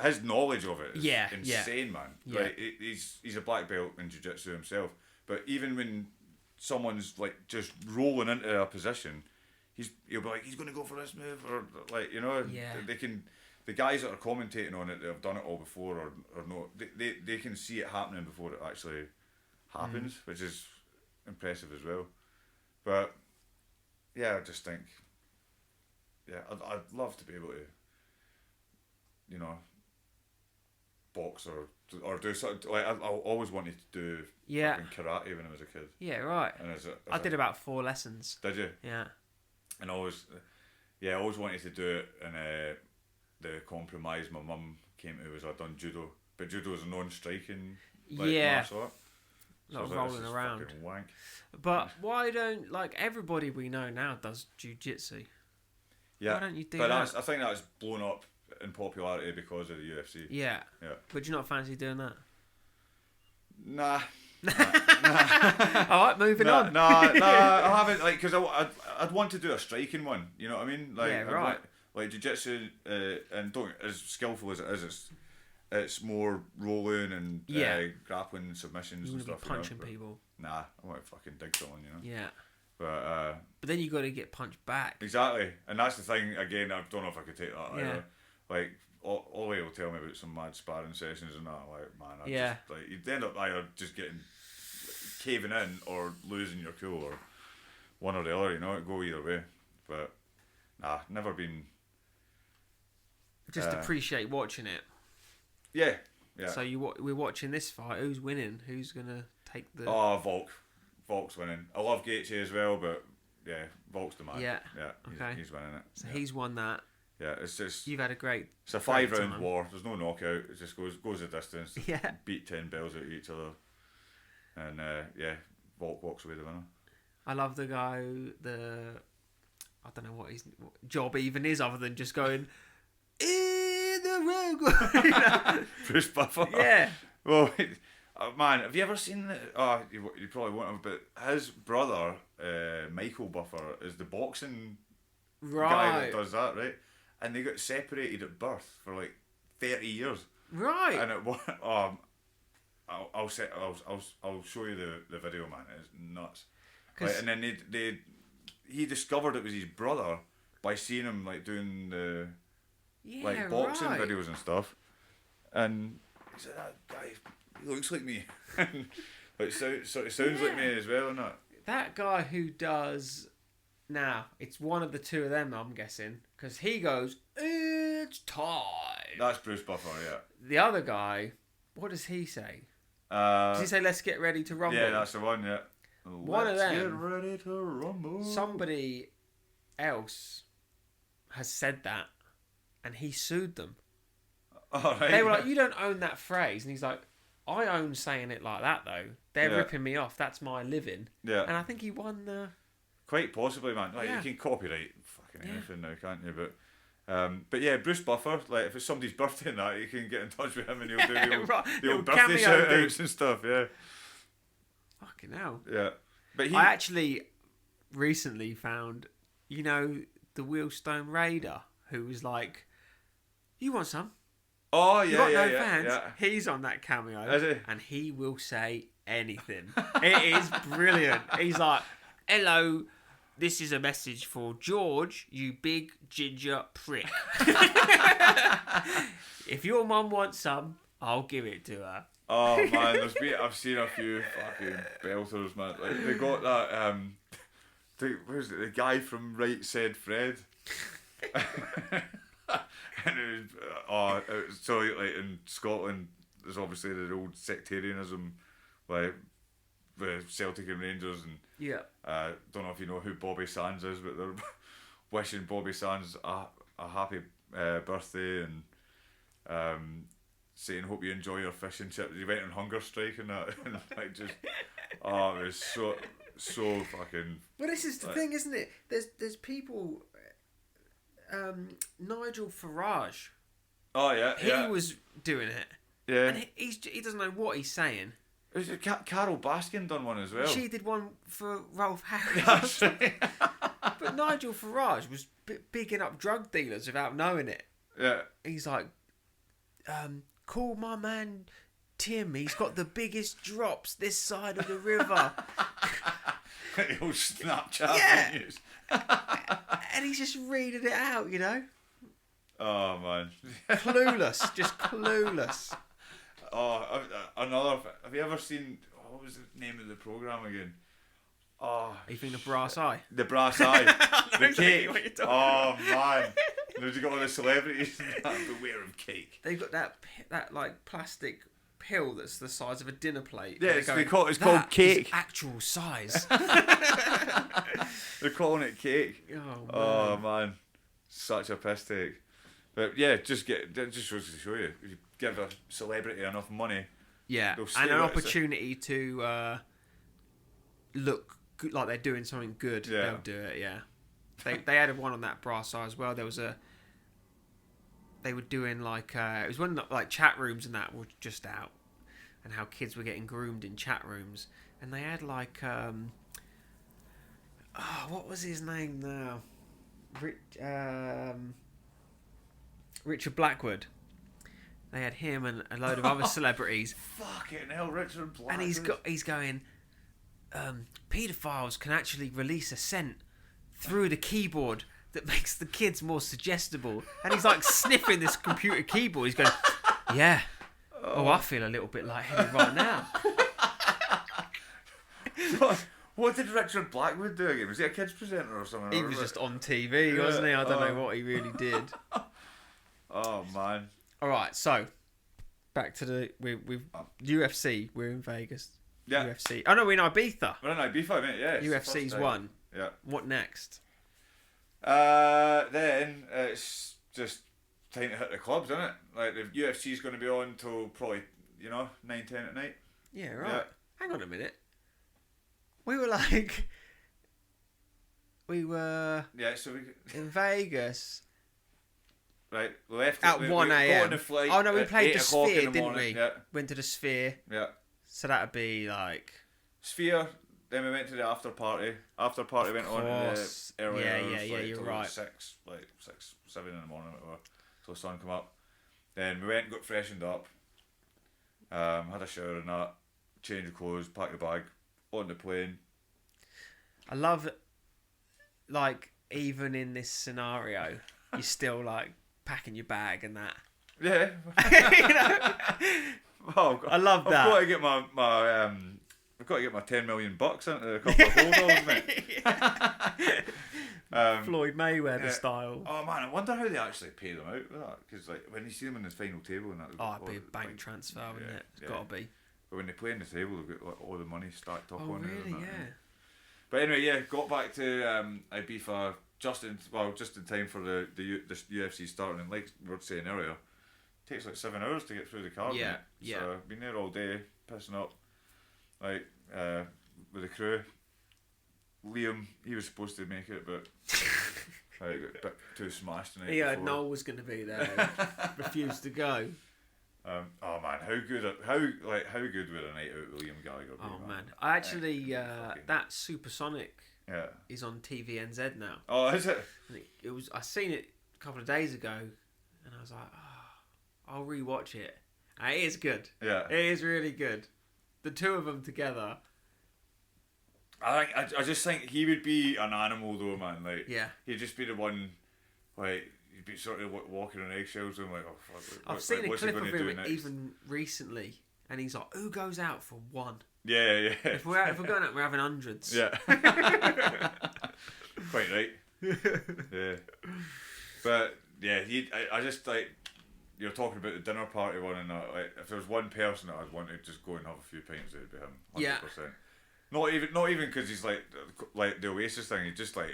his knowledge of it is insane, man. Yeah. Like, he's a black belt in jiu-jitsu himself. But even when someone's like just rolling into a position, he'll be like, he's going to go for this move, or like, you know, they can. The guys that are commentating on it, that have done it all before, or no, they can see it happening before it actually happens, which is impressive as well. But yeah, I just think, I'd love to be able to, you know, box or do something. Like, I always wanted to do fucking karate when I was a kid. Yeah, right. And I did about 4 lessons. Did you? Yeah. And I always wanted to do it. And the compromise my mum came to was I'd done judo, but judo is a non-striking martial art. Not So rolling around. Fucking wank. But why don't, like, everybody we know now does jiu-jitsu? Yeah. Why don't you do but that? I think that's blown up in popularity because of the UFC. Yeah. Yeah. But do you not fancy doing that? Nah. All right, moving on. No, I haven't, like, because I'd want to do a striking one. You know what I mean? Like, Yeah, right. Like jiu-jitsu, and don't, as skillful as it is, it's more rolling and grappling submissions You and want to stuff. be punching but people. Nah, I want to fucking dig someone, you know. Yeah. But then you got to get punched back. exactly, and that's the thing. Again, I don't know if I could take that. Yeah. Either. Like, Ollie will tell me about some mad sparring sessions and that. Like, man, just, like, you'd end up either just getting caving in or losing your cool, or one or the other. You know, it'd go either way. But nah, never been. Just appreciate watching it. Yeah. So we're watching this fight. Who's winning? Who's gonna take the? Oh, Volk's winning. I love Gaethje as well, but yeah, Volk's the man. Yeah. Okay. He's winning it. So he's won that. Yeah, it's just. You've had a great. It's a 5-round war. There's no knockout. It just goes the distance. Yeah. Beat 10 bells out of each other, and Volk walks away the winner. I love the guy. I don't know what his job even is, other than just going in the ring. Bruce Buffer. Yeah. Well, man, have you ever seen the? Oh, you probably won't have, but his brother, Michael Buffer, is the boxing guy that does that, right? And they got separated at birth for like 30 years. Right. And I'll show you the video, man. It's nuts. Like, and then he discovered it was his brother by seeing him like doing the boxing videos and stuff. And he said, that guy, he looks like me. Like, so it sounds like me as well, isn't it? That guy who does. Now, it's one of the two of them, I'm guessing, because he goes, "It's time." That's Bruce Buffer, yeah. The other guy, what does he say? Does he say, "Let's get ready to rumble"? Yeah, that's the one, yeah. One of them. Get ready to rumble. Somebody else has said that, and he sued them. Oh, right. They were like, "You don't own that phrase," and he's like, "I own saying it like that, though. They're ripping me off. That's my living." Yeah. And I think he won the. Quite possibly, man. Like, you can copyright fucking anything now, can't you? But yeah, Bruce Buffer. Like, if it's somebody's birthday and that, you can get in touch with him and he'll do the old birthday shout outs and stuff. Yeah. Fucking hell. Yeah. But I actually recently found, you know, the Wheelstone Raider, who was like, "You want some?" Oh You yeah, got yeah, no fans. yeah. He's on that cameo, Is he? and he will say anything. It is brilliant. He's like, "Hello, this is a message for George, you big ginger prick. If your mum wants some, I'll give it to her." Oh man, I've seen a few fucking belters, man. Like, they got that where's it? The guy from Right Said Fred. And it was, so like in Scotland, there's obviously the old sectarianism, like the Celtic and Rangers, and don't know if you know who Bobby Sands is, but they're wishing Bobby Sands a happy birthday, and saying hope you enjoy your fish and chips. He went on hunger strike and that, and like just it was so fucking. Well, this is the thing, isn't it? There's people. Nigel Farage. Oh yeah, He was doing it. Yeah. And he doesn't know what he's saying. Carol Baskin done one as well. She did one for Ralph Harris. That's right. But Nigel Farage was bigging up drug dealers without knowing it. Yeah. He's like, call my man Tim. He's got the biggest drops this side of the river. The old Snapchat Yeah. news. And he's just reading it out, you know? Oh man. Clueless. Just clueless. Oh, another. Have you ever seen? What was the name of the program again? Oh, Are you thinking of Brass Eye? the Brass Eye, the cake. What you're talking Oh man, there's got all the celebrities. Beware of cake. They've got that like plastic pill that's the size of a dinner plate. Yeah, And they're it's going, called "That cake." is actual size. They're calling it cake. Oh man. Man, such a piss take. But yeah, that just shows to show you. If you give a celebrity enough money, Yeah, they'll stay and an with it. opportunity to look good, like they're doing something good. Yeah. They'll do it. Yeah, they had one on that Brass Eye as well. There was they were doing like it was when like chat rooms and that were just out, and how kids were getting groomed in chat rooms, and they had like what was his name now? Richard Blackwood. They had him and a load of other celebrities. Fucking hell, Richard Blackwood. And he's going, paedophiles can actually release a scent through the keyboard that makes the kids more suggestible. And he's like sniffing this computer keyboard. He's going, yeah. Oh, I feel a little bit lightheaded right now. What did Richard Blackwood do again? Was he a kids presenter or something? He was just on TV, wasn't he? I don't know what he really did. Oh man. All right, so back to we've UFC. We're in Vegas. Yeah. UFC. Oh no, we're in Ibiza. Well, no, B5, mate. Yeah. it's the UFC's first time. won. Yeah. What next? Then it's just time to hit the clubs, isn't it? Like the UFC's going to be on till probably 9-10 at night. Yeah, right. Yeah. Hang on a minute. We were Yeah. So we in Vegas right left at we 1 got a.m. on the flight. Oh no, we at played 8 the o'clock in Sphere, the didn't morning. we? Yeah. Went to the Sphere. Yeah. So that'd be like Sphere. Then we went to the after party. After party went on to course. the earlier Yeah, hours, yeah, like, you're till right. 6, 7 in the morning, whatever, till the sun come up. Then we went and got freshened up. Had a shower and that. Changed of clothes, packed the bag, on the plane. I love like even in this scenario, you're still like packing your bag and that. Yeah. You know? Oh, I love that. I've got to get I've got to get my 10 $million into a couple of holdalls, mate. Floyd Mayweather yeah. style. Oh man, I wonder how they actually pay them out with that. Because like when you see them in the final table and that, Oh, it'd be a bank transfer, wouldn't it? It's got to be. But when they play on the table, they've got like, all the money stacked up Oh, on it. really? and that, Yeah. But anyway, yeah, got back to Ibiza just in time for the UFC starting. And like we were saying earlier, it takes like 7 hours to get through the card. Yeah, mate. yeah. So been there all day, pissing up, like with the crew. Liam, he was supposed to make it, but got a bit too smashed tonight. He heard before. Noel was going to be there. Refused to go. Oh man, how good would a night out with Liam Gallagher be? Oh man, I actually that Supersonic Yeah. is on TVNZ now. Oh, is it? And it was. I seen it a couple of days ago, and I was like, oh, I'll rewatch it. And it is good. Yeah. It is really good. The two of them together. I just think he would be an animal though, man. Like, Yeah. he'd just be the one, like, he'd be sort of walking on eggshells and like, oh fuck. I've seen a what's he clip of gonna do him next? even recently, and he's like, "Who goes out for one? Yeah. If we're going out, we're having hundreds." Yeah. Quite right. Yeah. But yeah, I just like, you're talking about the dinner party one and that. Like, if there was one person that I'd want to just go and have a few pints, it'd be him. 100%. Yeah. Not even because he's like the Oasis thing. He just like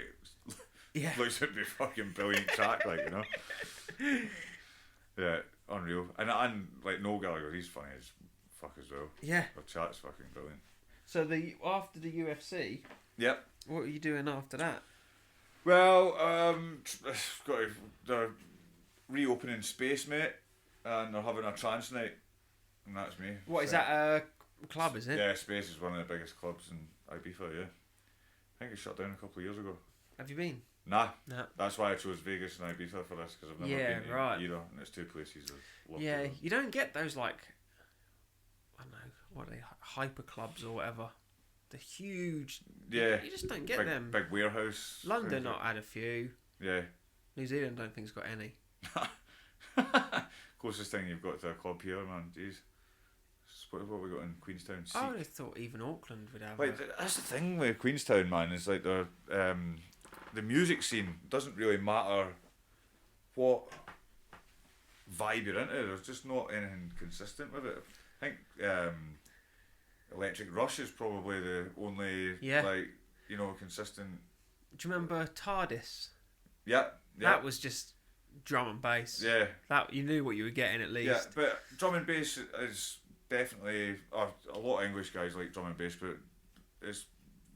Yeah. looks at me fucking brilliant track, like, you know. Yeah, unreal. And like Noel Gallagher, he's funny as fuck as well. Yeah. Her chat's fucking brilliant. So after the UFC, Yep. what are you doing after that? Well, they're reopening Space, mate, and they're having a trance night, and that's me. What is that a club? Is it? Yeah, Space is one of the biggest clubs in Ibiza. Yeah, I think it shut down a couple of years ago. Have you been? Nah, No. that's why I chose Vegas and Ibiza for this, because I've never been to either, and it's two places I've loved. Yeah, you don't get those like, I don't know, what are they, hyper clubs or whatever. The huge. Yeah, you just don't get big, them. big warehouse. London not had a few. Yeah. New Zealand don't think's got any. Closest thing you've got to a club here, man. Jeez. What we got in Queenstown? I would have thought even Auckland would have. Like that's the thing with Queenstown, man. Is like the music scene doesn't really matter what vibe you're into. There's just not anything consistent with it. I think Electric Rush is probably the only consistent. Do you remember TARDIS? Yeah. That was just drum and bass. Yeah. That you knew what you were getting at least. Yeah, but drum and bass is definitely a lot of English guys like drum and bass, but it's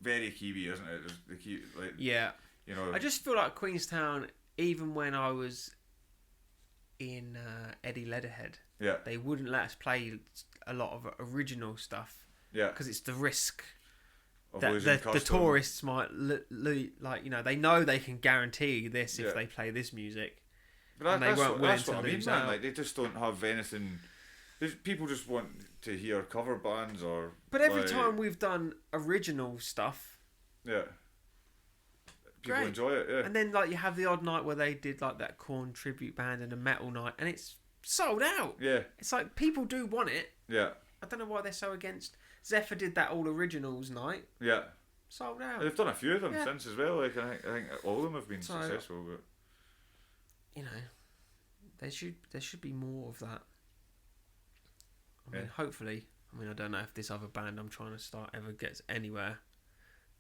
very Kiwi, isn't it? It's the key, like, yeah. You know. I just feel like Queenstown, even when I was in Eddie Leatherhead, they wouldn't let us play a lot of original stuff. Yeah. Because it's the risk of that the tourists might they know they can guarantee this if they play this music. But they weren't willing to what lose man. out. Like, they just don't have anything. People just want to hear cover bands or. But every time we've done original stuff, people great. Enjoy it. Yeah. And then you have the odd night where they did like that Korn tribute band and a metal night, and it's sold out. Yeah. It's like people do want it. Yeah. I don't know why they're so against. Zephyr did that all originals night. Yeah. Sold out. They've done a few of them since as well. Like I think all of them have been successful. But there should be more of that. I mean, hopefully. I mean, I don't know if this other band I'm trying to start ever gets anywhere.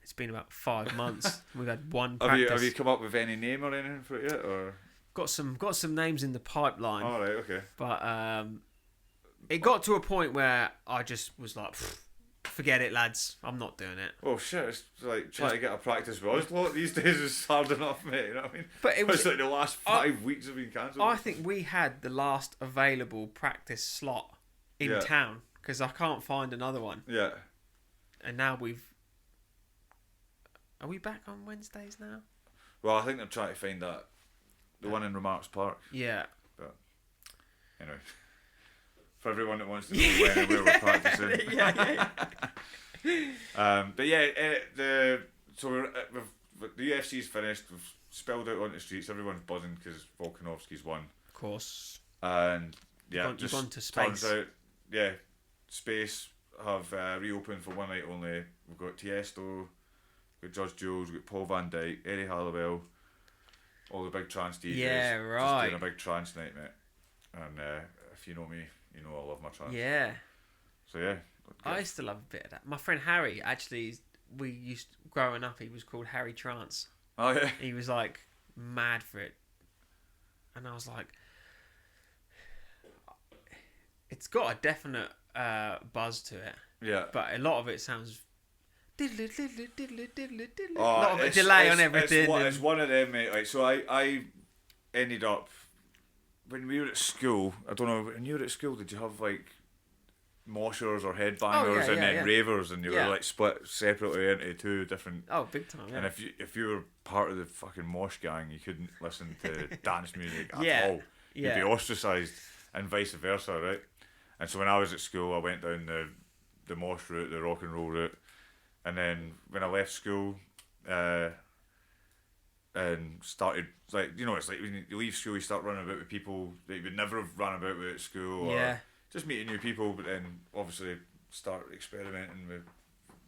It's been about 5 months. We've had one practice. Have you come up with any name or anything for it yet? Or got some names in the pipeline. All right, okay. But it got to a point where I just was like, forget it, lads. I'm not doing it. Oh shit! It's like trying to get a practice voice. Lot these days is hard enough, mate. You know what I mean? But it was like the last 5 weeks have been cancelled. I think we had the last available practice slot in town because I can't find another one. Yeah. And now are we back on Wednesdays now? Well, I think they're trying to find the one in Remarks Park. Yeah. But anyway, for everyone that wants to know when and where we're practicing. But yeah, the UFC's finished. We've spilled out onto the streets. Everyone's buzzing because Volkanovski's won. Of course. And you've gone to Space. Turns out, Space have reopened for one night only. We've got Tiesto, we've got Judge Jules, we've got Paul Van Dyke, Eddie Halliwell, all the big trance DJs. Yeah, right. Just doing a big trance night, mate. And if you know me, you know I love my trance. Yeah. So yeah. I used to love a bit of that. My friend Harry, actually, growing up, he was called Harry Trance. Oh yeah. He was like mad for it. And I was like, it's got a definite buzz to it. Yeah. But a lot of it sounds a Oh, lot of a delay on everything. It's one of them, mate. Like, so I ended up when we were at school. I don't know. When you were at school, did you have like moshers or headbangers and then ravers, and you were like split separately into two different? Oh, big time! Yeah. And if you were part of the fucking mosh gang, you couldn't listen to dance music at all. You'd be ostracised, and vice versa, right? And so when I was at school, I went down the mosh route, the rock and roll route. And then when I left school, and started, like, it's like when you leave school, you start running about with people that you would never have run about with at school, or just meeting new people, but then obviously start experimenting with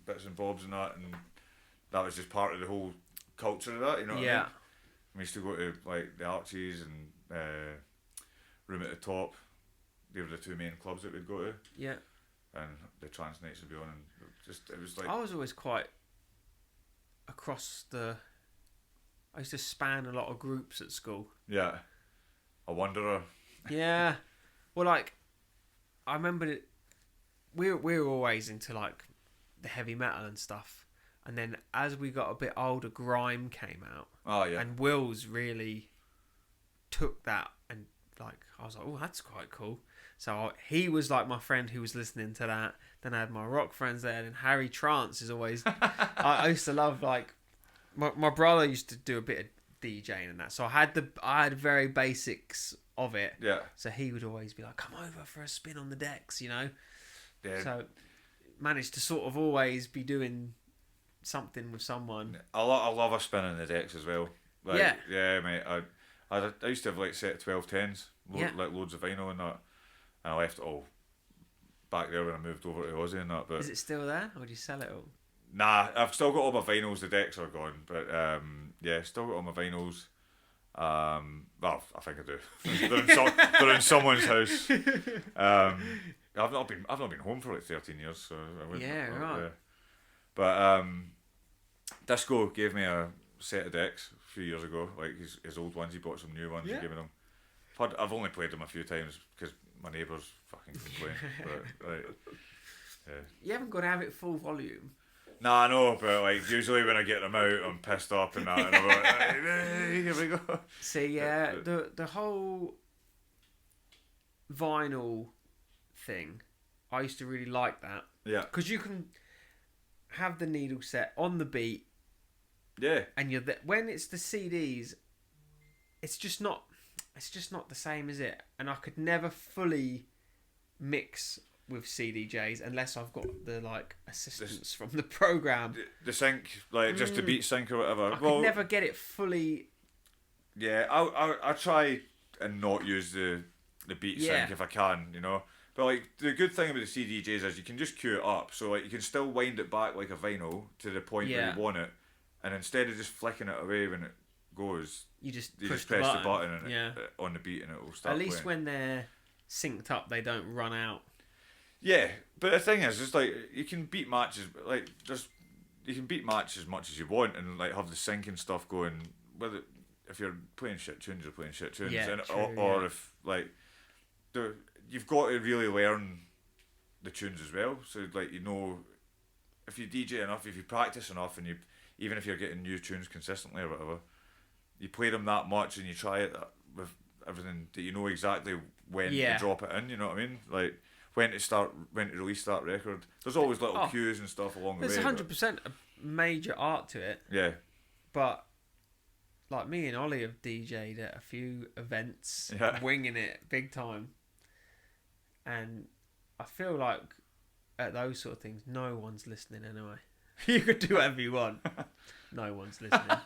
bits and bobs and that was just part of the whole culture of that, you know what I mean? We used to go to, like, the Archies and Room at the Top. They were the two main clubs that we'd go to. Yeah. And the trance nights would be on, and it was like... I was always quite I used to span a lot of groups at school. Yeah. A wanderer. Yeah. Well, like, I remember we were always into, like, the heavy metal and stuff. And then as we got a bit older, grime came out. Oh yeah. And Wills really took that, and like I was like, oh, that's quite cool. So he was like my friend who was listening to that. Then I had my rock friends there, and Harry Trance is always. I used to love like my brother used to do a bit of DJing and that, so I had very basics of it. Yeah. So he would always be like, "Come over for a spin on the decks," you know. Yeah. So managed to sort of always be doing something with someone. I love a spin on the decks as well. Like, yeah, mate. I used to have like set 1210s, like loads of vinyl and that, and I left it all back there when I moved over to Aussie and that. But is it still there, or did you sell it all? Nah, I've still got all my vinyls. The decks are gone, but yeah, still got all my vinyls. Well, I think I do. They're in someone's house. I've not been home for like 13 years, so I wouldn't. Yeah, right. But Disco gave me a set of decks a few years ago, like his old ones. He bought some new ones. Yeah. He gave me them. I've only played them a few times because my neighbours fucking complain. But like, yeah. You haven't got to have it full volume. Nah, I know, but like usually when I get them out, I'm pissed up and that, and I'm like, hey, here we go. See, yeah, the whole vinyl thing, I used to really like that. Yeah. Because you can have the needle set on the beat. Yeah. And you're when it's the CDs, it's just not the same, is it? And I could never fully mix with CDJs unless I've got the like assistance from the program. The sync, like just the beat sync or whatever. I could never get it fully. Yeah, I try and not use the beat sync if I can, you know. But like the good thing about the CDJs is you can just cue it up, so like you can still wind it back like a vinyl to the point where you want it, and instead of just flicking it away when it goes, you just press the button and it, on the beat and it will start. At least playing. When they're synced up, they don't run out. Yeah, but the thing is, it's like you can beat matches, like you can beat matches as much as you want, and like have the syncing stuff going. Whether if you're playing shit tunes, you're playing shit tunes, or if like you've got to really learn the tunes as well. So like you know, if you DJ enough, if you practice enough, and even if you're getting new tunes consistently or whatever, you play them that much and you try it with everything that you know exactly when to drop it in. You know what I mean? Like. When to release that record. There's always little cues and stuff along the way. There's 100% a major art to it. Yeah. But like me and Ollie have DJ'd at a few events, winging it big time. And I feel like at those sort of things, no one's listening anyway. You could do whatever you want. No one's listening.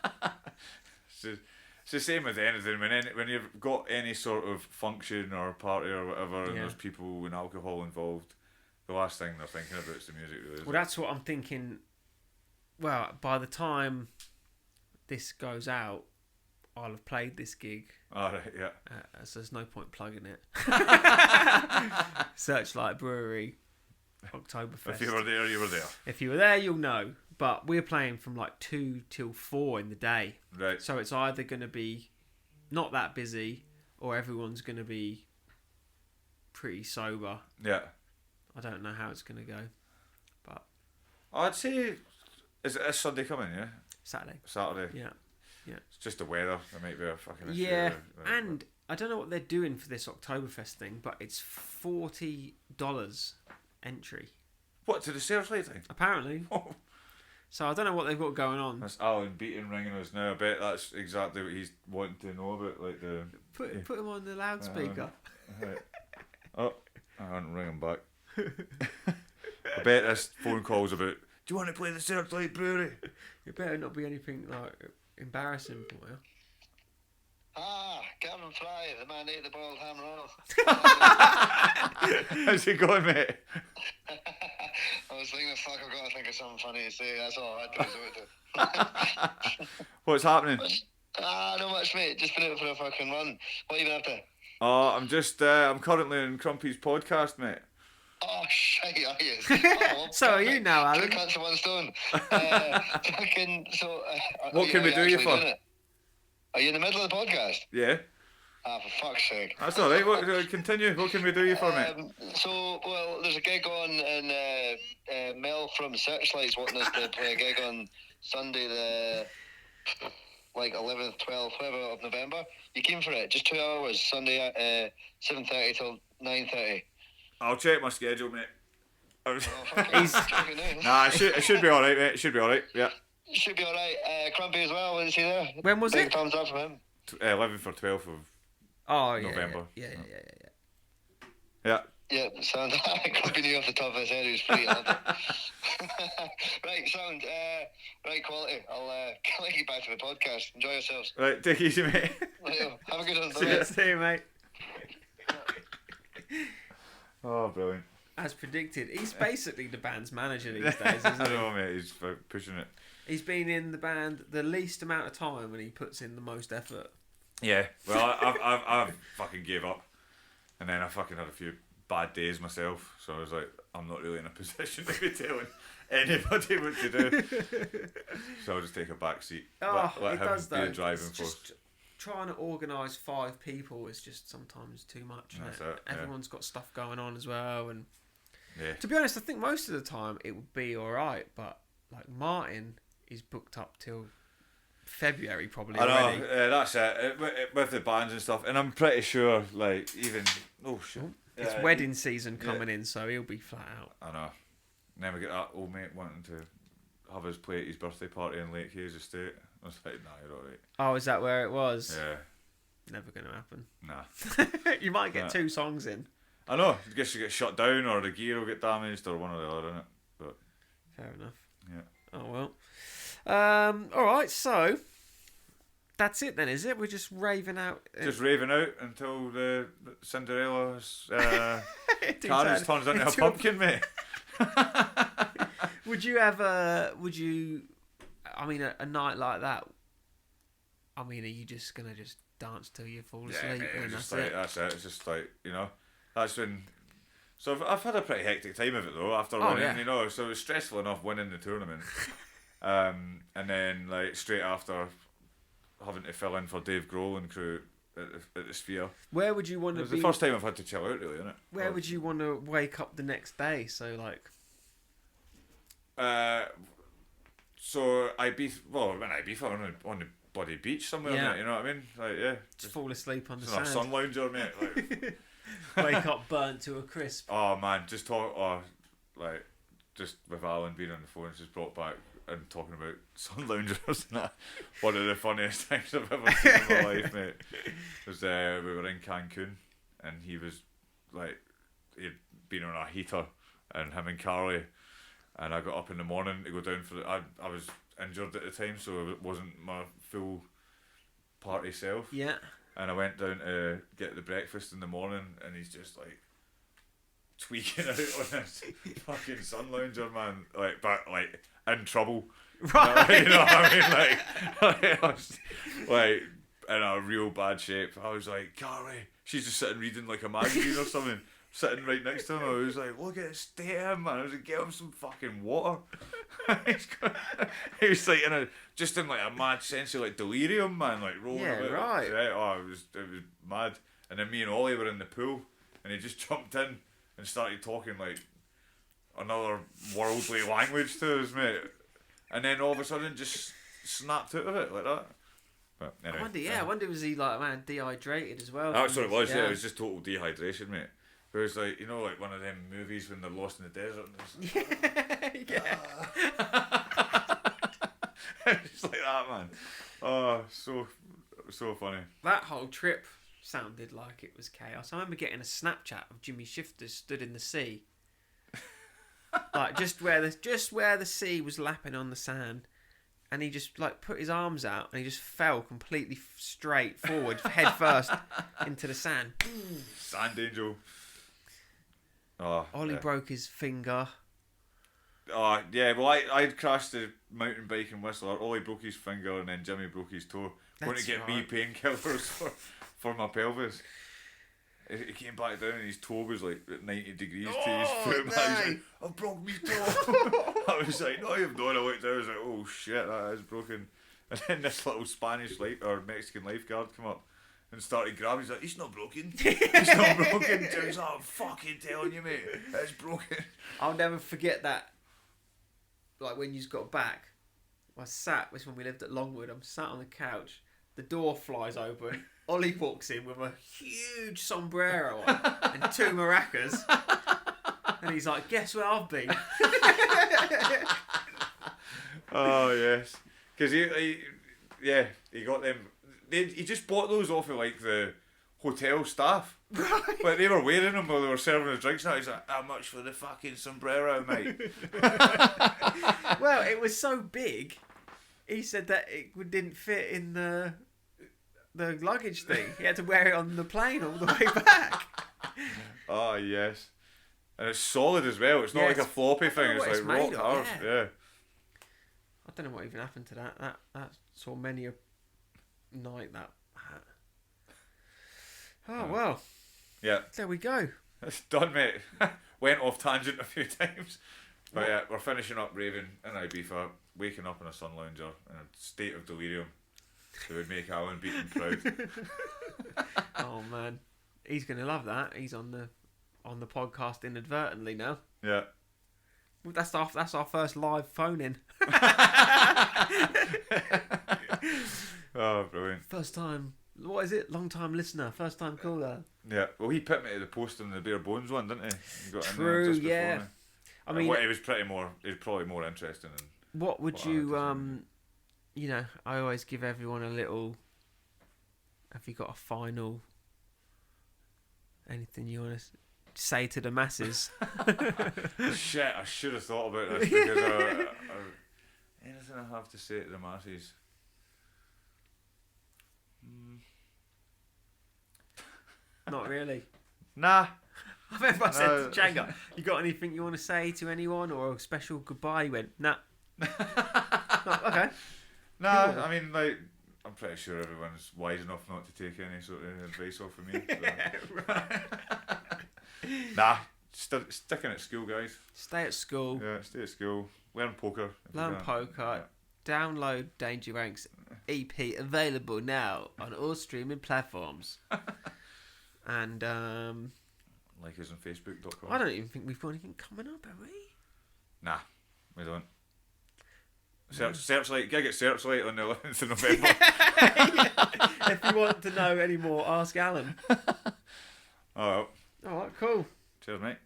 It's the same with anything. When you've got any sort of function or party or whatever, and there's people and alcohol involved, the last thing they're thinking about is the music. Really, well, that's what I'm thinking. Well, by the time this goes out, I'll have played this gig. All right, yeah. So there's no point plugging it. Searchlight Brewery, Oktoberfest. If you were there, you were there. If you were there, you'll know. But we're playing from like 2 till 4 in the day. Right. So it's either going to be not that busy or everyone's going to be pretty sober. Yeah. I don't know how it's going to go. But I'd say, is it this Sunday coming, yeah? Saturday. Yeah. It's just the weather. There might be a fucking issue. Yeah, and I don't know what they're doing for this Oktoberfest thing, but it's $40 entry. What, to the Searchlight thing? Apparently. Oh. So I don't know what they've got going on. That's Alan Beaton ringing us now. I bet that's exactly what he's wanting to know about. Like the put him on the loudspeaker. Right. Oh, I haven't ring him back. I bet this phone call's about. Do you want to play the Searchlight Brewery? It better not be anything like embarrassing for you. Gavin Fry, the man ate the boiled ham roll. How's it going, mate? I was thinking, fuck, I've got to think of something funny to say. That's all I had to do. What's happening? Not much, mate. Just been out for a fucking run. What have you been up to? I'm currently in Crumpy's podcast, mate. Oh, shite, are you? Well, so are you now, Alan? 2 cuts of 1 stone. What can we do you for? Are you in the middle of the podcast? Yeah. Ah, for fuck's sake. That's all right. What, continue. What can we do you for, mate? Well, there's a gig on in Mel from Searchlight's wanting us to play a gig on Sunday, the 11th, 12th, whatever of November. You keen for it? Just 2 hours, Sunday at 7:30 till 9:30. I'll check my schedule, mate. Nah, it should be all right, mate. It should be all right. Yeah. Should be all right. Crumpy as well. Was he there? When was Big it? thumbs up from him. 11th or 12th of November. Yeah. Yeah. Yeah, sound. Crumpy knew off the top of his head he was free. Right, sound. Right, quality. I'll let you back to the podcast. Enjoy yourselves. Right, take it easy, mate. Have a good one. See you, mate. Oh, brilliant. As predicted, he's basically the band's manager these days, isn't I he? know, mate. He's pushing it. He's been in the band the least amount of time and he puts in the most effort. Yeah. Well, I've fucking gave up, and then I fucking had a few bad days myself. So I was like, I'm not really in a position to be telling anybody what to do. So I'll just take a back seat. Let him does be though. the driving It's force. just trying to organise 5 people is just sometimes too much. That's Isn't it? it, yeah. Everyone's got stuff going on as well, and Yeah. to be honest, I think most of the time it would be all right. But like Martin is booked up till February probably I know, already. that's it. With the bands and stuff, and I'm pretty sure, like, even It's wedding season coming in, so he'll be flat out. I know. Then we get that old mate wanting to have us play at his birthday party in Lake Hayes Estate. I was like, nah, you're alright. Oh, is that where it was? Yeah, Never going to happen. nah. You might get 2 songs in. I know. I guess you get shut down, or the gear will get damaged, or one or the other, innit? But Fair enough. yeah. Oh well. All right, so that's it then, is it? We're just raving out. Just raving out until the Cinderella's carriage turns into a pumpkin, mate. Would you ever? I mean, a night like that. I mean, are you just gonna just dance till you fall asleep? Yeah, mate, and it's that's just like, it. that's it. It's just like, that's when. So I've had a pretty hectic time of it though after winning, yeah. So it was stressful enough winning the tournament, and then like straight after having to fill in for Dave Grohl and crew at the Sphere. Where would you want It to was be? the first time I've had to chill out, really, isn't it? Where would you want to wake up the next day? So like. So Ibiza on the bloody beach somewhere, Yeah. mate, you know what I mean? Like, yeah. Just fall asleep on the Just on a sand. sun lounger, mate. Like, Wake up burnt to a crisp. oh man, just with Alan being on the phone, just brought back and talking about sun loungers and that. One of the funniest things I've ever seen in my life, mate. Was we were in Cancun and he was like, he'd been on a heater, and him and Carly, and I got up in the morning to go down for I was injured at the time, so it wasn't my full party self. Yeah. And I went down to get the breakfast in the morning, and he's just like tweaking out on this fucking sun lounger, man. But in trouble. Right. You know what I mean? I was, in a real bad shape. I was like, Carly, she's just sitting reading like a magazine or something, sitting right next to him. I was like, look at the state of him, man. I was like, get him some fucking water. He was like just in like a mad sense of like delirium, man, like rolling about. Right. Oh, it was mad. And then me and Ollie were in the pool, and he just jumped in and started talking like another worldly language to us, mate. And then all of a sudden just snapped out of it like that. But anyway, I wonder was he like dehydrated as well? that's what it was. Yeah, it was just total dehydration, mate. It was like, like one of them movies when they're lost in the desert. And Yeah. It's like that, man. Oh, so funny. That whole trip sounded like it was chaos. I remember getting a Snapchat of Jimmy Shifter stood in the sea, like just where the sea was lapping on the sand, and he just like put his arms out and he just fell completely straight forward, head first into the sand. Sand angel. Oh, Ollie yeah. broke his finger. Oh, yeah, well, I'd crashed the mountain bike in Whistler. Ollie broke his finger, and then Jimmy broke his toe. Going to get me painkillers for my pelvis. He came back down, and his toe was like at 90 degrees to his foot. Man. He was like, I've broke me toe. I was like, no, you've not. I looked down, I was like, oh shit, that is broken. And then this little Spanish or Mexican lifeguard come up, and started grabbing. He's like, "It's not broken. It's not broken." Jim's like, "I'm fucking telling you, mate, it's broken." I'll never forget that. Like when you got back, this when we lived at Longwood. I'm sat on the couch. The door flies open. Ollie walks in with a huge sombrero on and 2 maracas, and he's like, "Guess where I've been?" Oh yes, because he got them. He just bought those off of like the hotel staff. Right. But they were wearing them while they were serving the drinks. Now he's like, "How much for the fucking sombrero, mate?" Well, it was so big. He said that it didn't fit in the luggage thing. He had to wear it on the plane all the way back. Oh yes, and it's solid as well. It's not like a floppy thing. It's like rock hard. Yeah. I don't know what even happened to that. That saw many a night, that hat. Oh well. Yeah. There we go. It's done, mate. Went off tangent a few times. But yeah, we're finishing up raving in Ibiza, waking up in a sun lounger in a state of delirium. It would make Alan Beaton proud. Oh man, he's gonna love that. He's on the podcast inadvertently now. Yeah. Well, that's our first live phone in. Oh, brilliant. First time. What is it? Long time listener, first time caller. Yeah. Well, he put me to the post on the bare bones one, didn't he? He got in there True. just before Yeah. me. I mean, He was probably more interesting in. what would you you know, I always give everyone a little. Have you got a final? Anything you want to say to the masses? Shit, I should have thought about this because anything I have to say to the masses. Not really. Nah. I remember I said to Django, "You got anything you want to say to anyone or a special goodbye?" He went, "Nah." Oh, okay. Nah, Cool. I mean, like, I'm pretty sure everyone's wise enough not to take any sort of advice off of me. So. Yeah, right. Nah, sticking at school, guys. Stay at school. Yeah, stay at school. Learn poker. if you Learn can. poker. Download Danger Ranks EP, available now on all streaming platforms. And Like us on Facebook.com. I don't even think we've got anything coming up, have we? Nah, we don't. Searchlight, gig at Searchlight on the 11th of November. If you want to know any more, ask Alan. Oh, All right, cool. cheers, mate.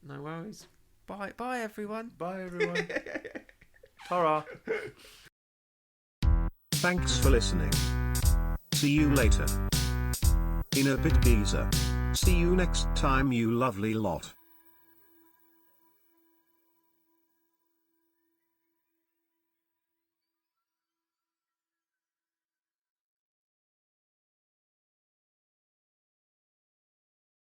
No worries. Bye, everyone. Bye, everyone. Ta-ra. Thanks for listening. See you later. In Ibiza. See you next time, you lovely lot.